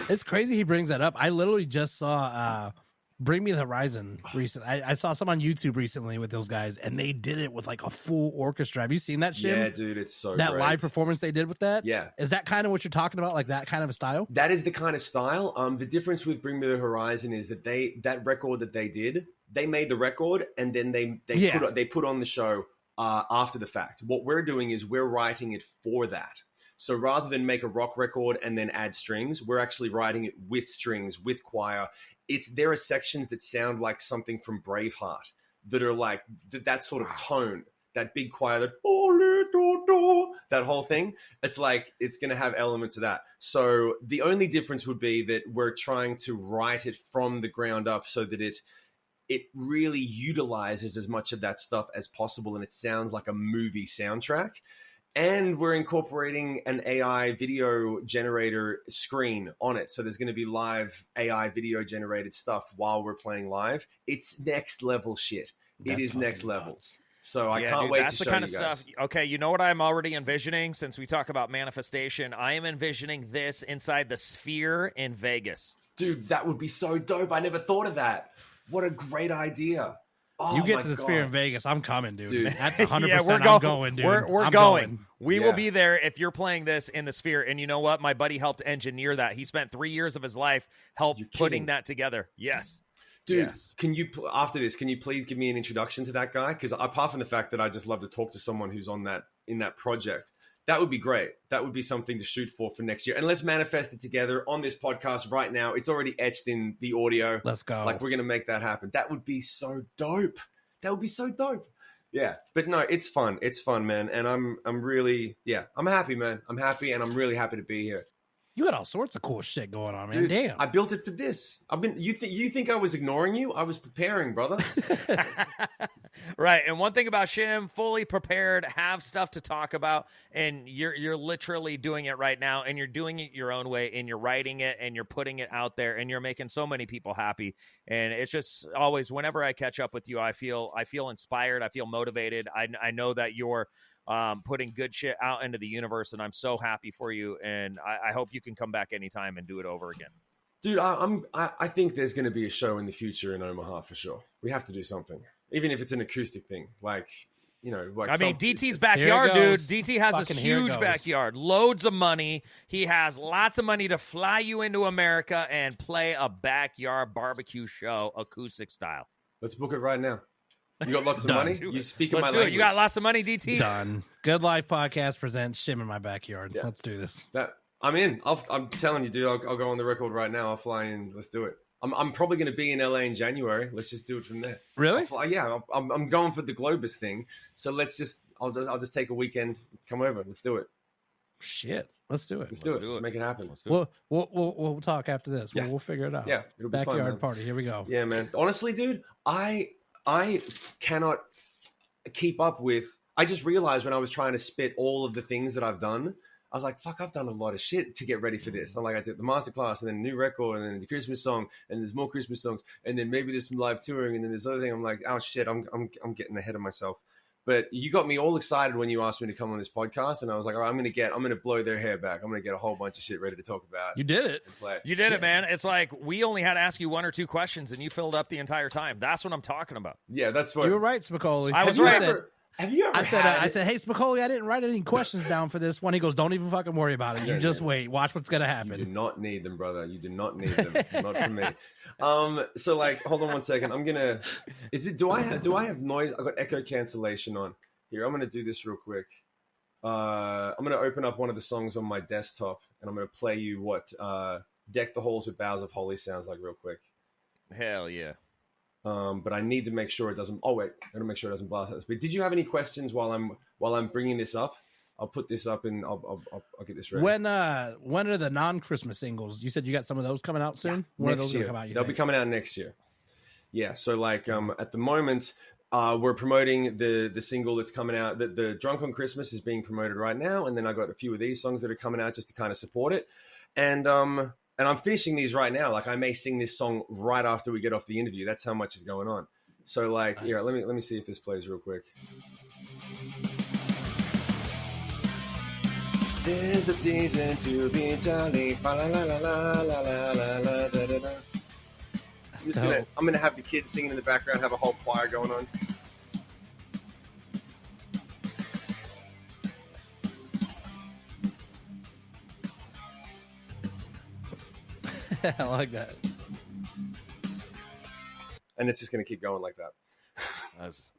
It's crazy he brings that up. I literally just saw Bring Me the Horizon recently. I saw some on YouTube recently with those guys, and they did it with like a full orchestra. Have you seen that shit? Yeah, dude, it's so that great. Live performance they did with that? Yeah. Is that kind of what you're talking about? Like that kind of a style? That is the kind of style. The difference with Bring Me the Horizon is that that record that they did, they made the record and then they put on the show after the fact. What we're doing is we're writing it for that. So rather than make a rock record and then add strings, we're actually writing it with strings, with choir. There are sections that sound like something from Braveheart that are like that sort of tone, that big choir, that whole thing. It's like, it's going to have elements of that. So the only difference would be that we're trying to write it from the ground up so that it really utilizes as much of that stuff as possible. And it sounds like a movie soundtrack. And we're incorporating an AI video generator screen on it. So there's going to be live AI video generated stuff while we're playing live. It's next level shit. It is next level. So I can't wait to show you guys. That's the kind of stuff. Okay, you know what I'm already envisioning since we talk about manifestation? I am envisioning this inside the Sphere in Vegas. Dude, that would be so dope. I never thought of that. What a great idea. Oh, you get to the Sphere in Vegas, I'm coming, dude. That's 100%. Yeah, I'm going, dude. We're going. We will be there if you're playing this in the Sphere. And you know what? My buddy helped engineer that. He spent 3 years of his life putting that together. Yes. Dude, can you, after this, can you please give me an introduction to that guy? Because apart from the fact that I just love to talk to someone who's in that project, that would be great. That would be something to shoot for next year. And let's manifest it together on this podcast right now. It's already etched in the audio. Let's go. Like, we're going to make that happen. That would be so dope. That would be so dope. Yeah. But no, it's fun. It's fun, man. And I'm really, I'm happy, man. I'm happy, and I'm really happy to be here. You got all sorts of cool shit going on, man. Dude, damn. I built it for this. You think I was ignoring you? I was preparing, brother. Right. And one thing about Shim, fully prepared, have stuff to talk about, and you're literally doing it right now, and you're doing it your own way, and you're writing it, and you're putting it out there, and you're making so many people happy. And it's just always, whenever I catch up with you, I feel inspired, I feel motivated. I know that you're putting good shit out into the universe, and I'm so happy for you, and I hope you can come back anytime and do it over again. Dude, I think there's going to be a show in the future in Omaha for sure. We have to do something, even if it's an acoustic thing. Like, you know, like I mean, DT's backyard, dude. goes. DT has this Fucking here it huge goes. backyard, loads of money. He has lots of money to fly you into America and play a backyard barbecue show, acoustic style. Let's book it right now. You got lots of money. You speak in my Let's do language. it. You got lots of money, DT. Done. Good Life Podcast presents Shim in my backyard. Yeah. Let's do this. I'm in. I'm telling you, dude. I'll go on the record right now. I'll fly in. Let's do it. I'm probably going to be in LA in January. Let's just do it from there. Really? I'm going for the Globus thing. So I'll just take a weekend. Come over. Let's do it. Shit. Let's do it. Let's do it. Let's make it happen. We'll talk after this. Yeah. We'll figure it out. Yeah, it'll be fun, Backyard man. party. Here we go. Yeah, man. Honestly, dude, I cannot keep up with. I just realized when I was trying to spit all of the things that I've done, I was like, fuck, I've done a lot of shit to get ready for this. I'm like, I did the masterclass and then a new record and then the Christmas song and there's more Christmas songs and then maybe there's some live touring and then this other thing. I'm like, oh shit, I'm getting ahead of myself. But you got me all excited when you asked me to come on this podcast, and I was like, all right, I'm gonna blow their hair back. I'm gonna get a whole bunch of shit ready to talk about. You did it. And play. You did it, man. It's like we only had to ask you 1 or 2 questions, and you filled up the entire time. That's what I'm talking about. Yeah, that's what You were right, Spicoli. I was You right. said- Have you ever? I said, hey, Spicoli, I didn't write any questions down for this one. He goes, don't even fucking worry about it. You just wait. Watch what's gonna You happen. do not need them, brother. You do not need them. Not from me. So like, hold on one second. I'm gonna. Do I have noise? I got echo cancellation on. Here, I'm gonna do this real quick. I'm gonna open up one of the songs on my desktop, and I'm gonna play you what "Deck the Halls with Boughs of Holly" sounds like real quick. Hell yeah. But I need to make sure it doesn't. Oh wait, I gotta make sure it doesn't blast out. But did you have any questions while I'm bringing this up? I'll put this up and I'll get this ready. When are the non-Christmas singles? You said you got some of those coming out soon. When are those year. gonna come out? They'll be coming out next year. Yeah. So like at the moment, we're promoting the single that's coming out. The Drunk on Christmas is being promoted right now, and then I got a few of these songs that are coming out just to kind of support it. And I'm finishing these right now. Like I may sing this song right after we get off the interview. That's how much is going on. So like, nice. Yeah, let me see if this plays real quick. Tis the season to be jolly. La la la la la la la la da da da. I'm gonna have the kids singing in the background, have a whole choir going on. I like that. And it's just gonna keep going like that. That's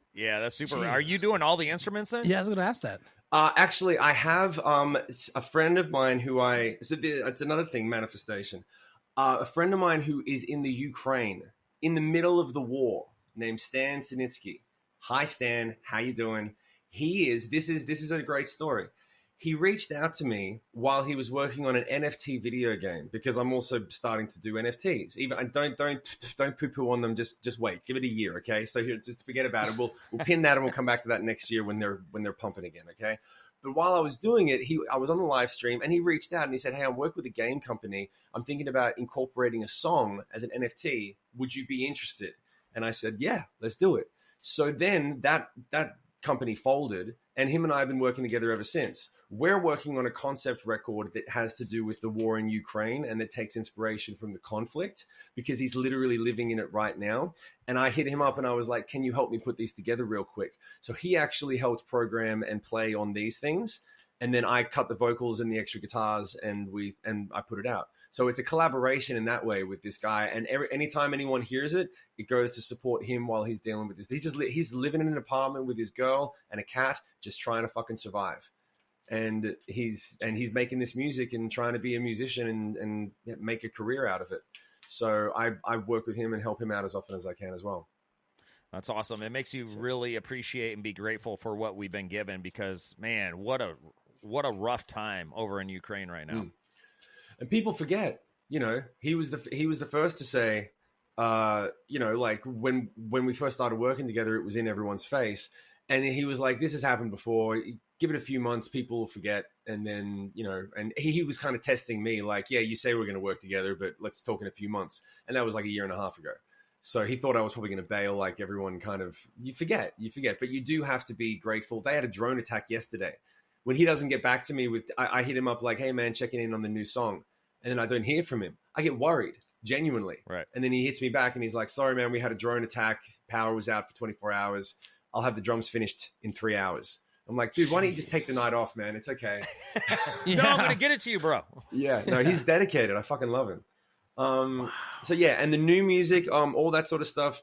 super. Jesus. Are you doing all the instruments then? Yeah, I was gonna ask that. Actually, I have a friend of mine who it's another thing, manifestation. A friend of mine who is in the Ukraine, in the middle of the war, named Stan Sinitsky. Hi, Stan. How you doing? This is a great story. He reached out to me while he was working on an NFT video game because I'm also starting to do NFTs. Even don't poo-poo on them. Just wait. Give it a year, okay? So here, just forget about it. We'll pin that and we'll come back to that next year when they're pumping again, okay? But while I was doing it, I was on the live stream and he reached out and he said, "Hey, I'm working with a game company. I'm thinking about incorporating a song as an NFT. Would you be interested?" And I said, "Yeah, let's do it." So then that company folded, and him and I have been working together ever since. We're working on a concept record that has to do with the war in Ukraine and that takes inspiration from the conflict because he's literally living in it right now. And I hit him up and I was like, "Can you help me put these together real quick?" So he actually helped program and play on these things. And then I cut the vocals and the extra guitars and I put it out. So it's a collaboration in that way with this guy. And anytime anyone hears it, it goes to support him while he's dealing with this. He's living in an apartment with his girl and a cat, just trying to fucking survive. And he's making this music and trying to be a musician and make a career out of it. So I work with him and help him out as often as I can as well. That's awesome. It makes you really appreciate and be grateful for what we've been given because, man, what a rough time over in Ukraine right now. And people forget, he was the first to say, you know, like when we first started working together, it was in everyone's face. And he was like, this has happened before. Give it a few months, people will forget. And then, you know, and he was kind of testing me like, yeah, you say we're going to work together, but let's talk in a few months. And that was like a year and a half ago. So he thought I was probably going to bail, like everyone kind of, you forget. But you do have to be grateful. They had a drone attack yesterday. When he doesn't get back to me with, I hit him up like, hey man, checking in on the new song. And then I don't hear from him. I get worried, genuinely. Right. And then he hits me back and he's like, sorry man, we had a drone attack. Power was out for 24 hours. I'll have the drums finished in 3 hours. I'm like, dude, why don't you just take the night off, man? It's okay. No, I'm going to get it to you, bro. Yeah, no, he's dedicated. I fucking love him. So yeah, and the new music, all that sort of stuff.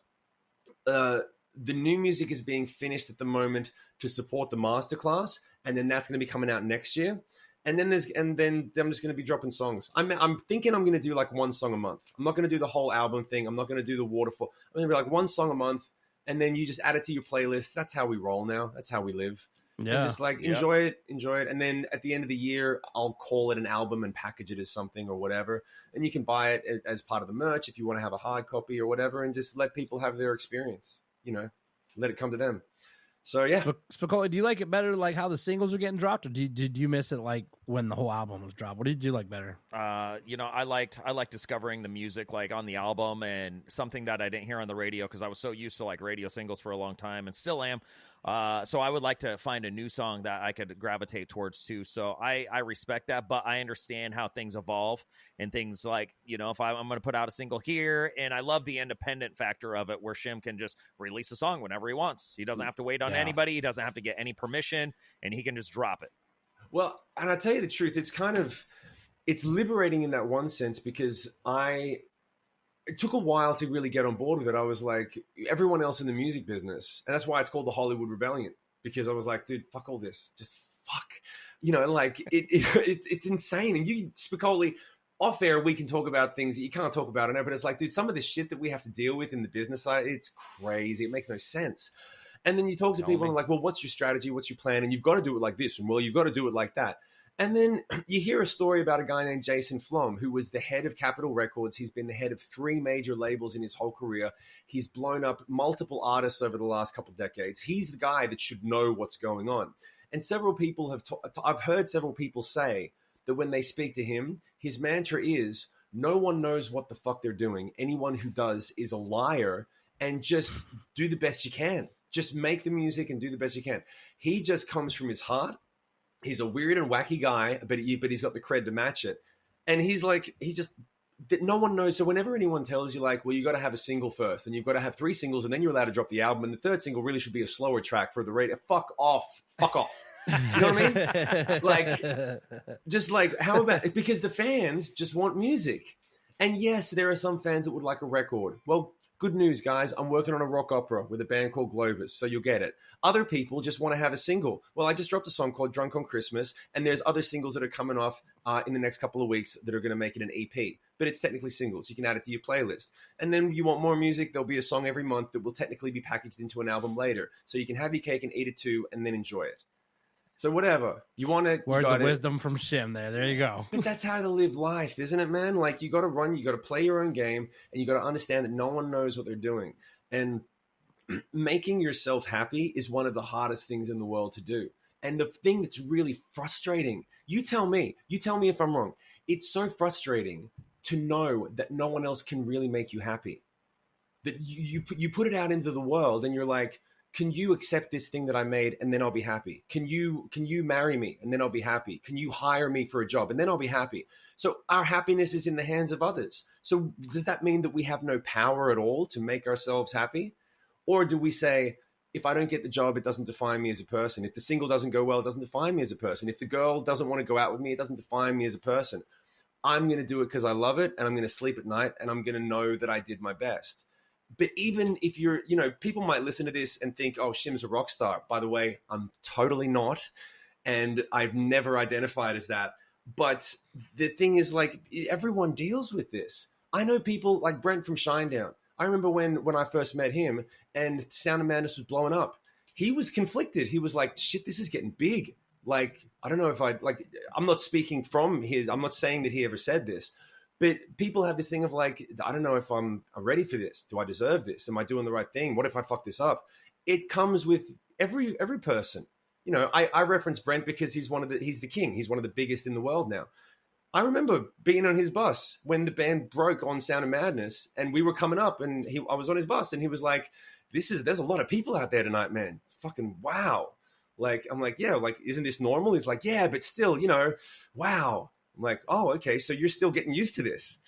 The new music is being finished at the moment to support the masterclass, and then that's going to be coming out next year. And then I'm just going to be dropping songs. I'm thinking I'm going to do like one song a month. I'm not going to do the whole album thing. I'm not going to do the waterfall. I'm going to be like one song a month, and then you just add it to your playlist. That's how we roll now. That's how we live. Yeah. And just like enjoy it. And then at the end of the year, I'll call it an album and package it as something or whatever. And you can buy it as part of the merch if you want to have a hard copy or whatever, and just let people have their experience, you know, let it come to them. So yeah. Spicoli, do you like it better like how the singles are getting dropped, or did you miss it like when the whole album was dropped? What did you like better? You know, I liked discovering the music like on the album, and something that I didn't hear on the radio because I was so used to like radio singles for a long time and still am. So I would like to find a new song that I could gravitate towards too. So I respect that, but I understand how things evolve and things like, you know, if I'm going to put out a single here, and I love the independent factor of it where Shim can just release a song whenever he wants. He doesn't have to wait on anybody. He doesn't have to get any permission, and he can just drop it. Well, and I tell you the truth, it's liberating in that one sense, because it took a while to really get on board with it. I was like everyone else in the music business. And that's why it's called the Hollywood Rebellion, because I was like, dude, fuck all this. Just fuck, you know, like it's insane. And you, Spicoli, off air, we can talk about things that you can't talk about. I know, but it's like, dude, some of this shit that we have to deal with in the business side, it's crazy. It makes no sense. And then you talk to people and like, well, what's your strategy? What's your plan? And you've got to do it like this. And well, you've got to do it like that. And then you hear a story about a guy named Jason Flom, who was the head of Capitol Records. He's been the head of 3 major labels in his whole career. He's blown up multiple artists over the last couple of decades. He's the guy that should know what's going on. And several people I've heard several people say that when they speak to him, his mantra is, no one knows what the fuck they're doing. Anyone who does is a liar, and just do the best you can. Just make the music and do the best you can. He just comes from his heart. He's a weird and wacky guy, but he's got the cred to match it. And he's like, no one knows. So whenever anyone tells you like, well, you got to have a single first, and you've got to have 3 singles, and then you're allowed to drop the album, and the 3rd single really should be a slower track for the radio. Fuck off. You know what I mean? Like, just like, how about, because the fans just want music. And yes, there are some fans that would like a record. Well, good news, guys. I'm working on a rock opera with a band called Globus, so you'll get it. Other people just want to have a single. Well, I just dropped a song called Drunk on Christmas, and there's other singles that are coming off in the next couple of weeks that are going to make it an EP. But it's technically singles. You can add it to your playlist. And then you want more music, there'll be a song every month that will technically be packaged into an album later. So you can have your cake and eat it too, and then enjoy it. So whatever. You want it. Words of wisdom from Shim there. There you go. But that's how to live life, isn't it, man? Like, you got to play your own game, and you got to understand that no one knows what they're doing. And making yourself happy is one of the hardest things in the world to do. And the thing that's really frustrating, you tell me if I'm wrong. It's so frustrating to know that no one else can really make you happy. That you put it out into the world, and you're like, can you accept this thing that I made, and then I'll be happy? Can you marry me, and then I'll be happy? Can you hire me for a job, and then I'll be happy? So our happiness is in the hands of others. So does that mean that we have no power at all to make ourselves happy? Or do we say, if I don't get the job, it doesn't define me as a person. If the single doesn't go well, it doesn't define me as a person. If the girl doesn't want to go out with me, it doesn't define me as a person. I'm going to do it because I love it, and I'm going to sleep at night, and I'm going to know that I did my best. But even if you're, people might listen to this and think, oh, Shim's a rock star. By the way, I'm totally not. And I've never identified as that. But the thing is, like, everyone deals with this. I know people like Brent from Shinedown. I remember when I first met him and Sound of Madness was blowing up. He was conflicted. He was like, shit, this is getting big. Like, I don't know if I'm not speaking from I'm not saying that he ever said this. But people have this thing of like, I don't know if I'm ready for this. Do I deserve this? Am I doing the right thing? What if I fuck this up? It comes with every person. You know, I reference Brent because he's the king. He's one of the biggest in the world now. I remember being on his bus when the band broke on Sound of Madness, and we were coming up, and I was on his bus, and he was like, there's a lot of people out there tonight, man. Fucking wow. Like, I'm like, yeah, like, isn't this normal? He's like, yeah, but still, you know, wow. I'm like, oh, okay, so you're still getting used to this.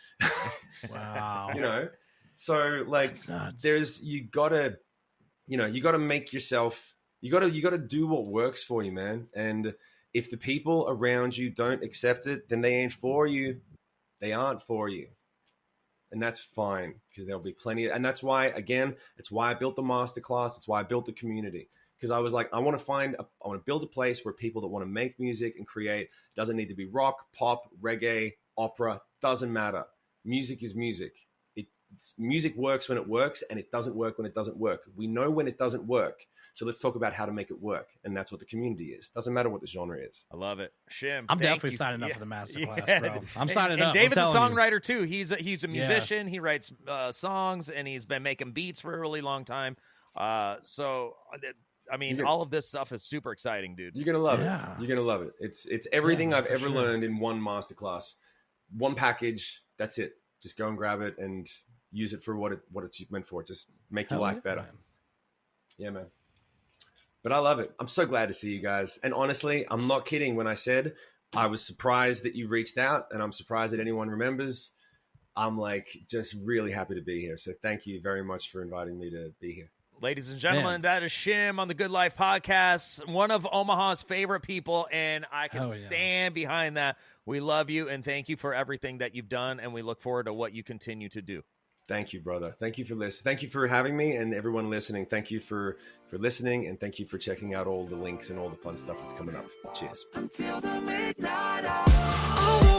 Wow. You know? So, like, you gotta make yourself, you gotta do what works for you, man. And if the people around you don't accept it, then they ain't for you. They aren't for you. And that's fine, because there'll be plenty. And that's why, again, it's why I built the masterclass. It's why I built the community. Because I was like, I want to build a place where people that want to make music and create, doesn't need to be rock, pop, reggae, opera, doesn't matter. Music is music. Music works when it works, and it doesn't work when it doesn't work. We know when it doesn't work. So let's talk about how to make it work. And that's what the community is. Doesn't matter what the genre is. I love it. Shim, I'm definitely signing up for the masterclass, bro. I'm signing up. And David's a songwriter you. too. He's a musician. He writes songs, and he's been making beats for a really long time. So, I mean, all of this stuff is super exciting, dude. You're going to love it. You're going to love it. It's everything I've ever learned in one masterclass. One package. That's it. Just go and grab it and use it for what it's meant for. Just make your life better. Man. Yeah, man. But I love it. I'm so glad to see you guys. And honestly, I'm not kidding when I said I was surprised that you reached out, and I'm surprised that anyone remembers. I'm like just really happy to be here. So thank you very much for inviting me to be here. Ladies and gentlemen, that is Shim on the Good Life podcast, one of Omaha's favorite people, and I can stand behind that. We love you, and thank you for everything that you've done, and we look forward to what you continue to do. Thank you, brother. Thank you for listening. Thank you for having me, and everyone listening. Thank you for listening, and thank you for checking out all the links and all the fun stuff that's coming up. Cheers. Until the midnight hour.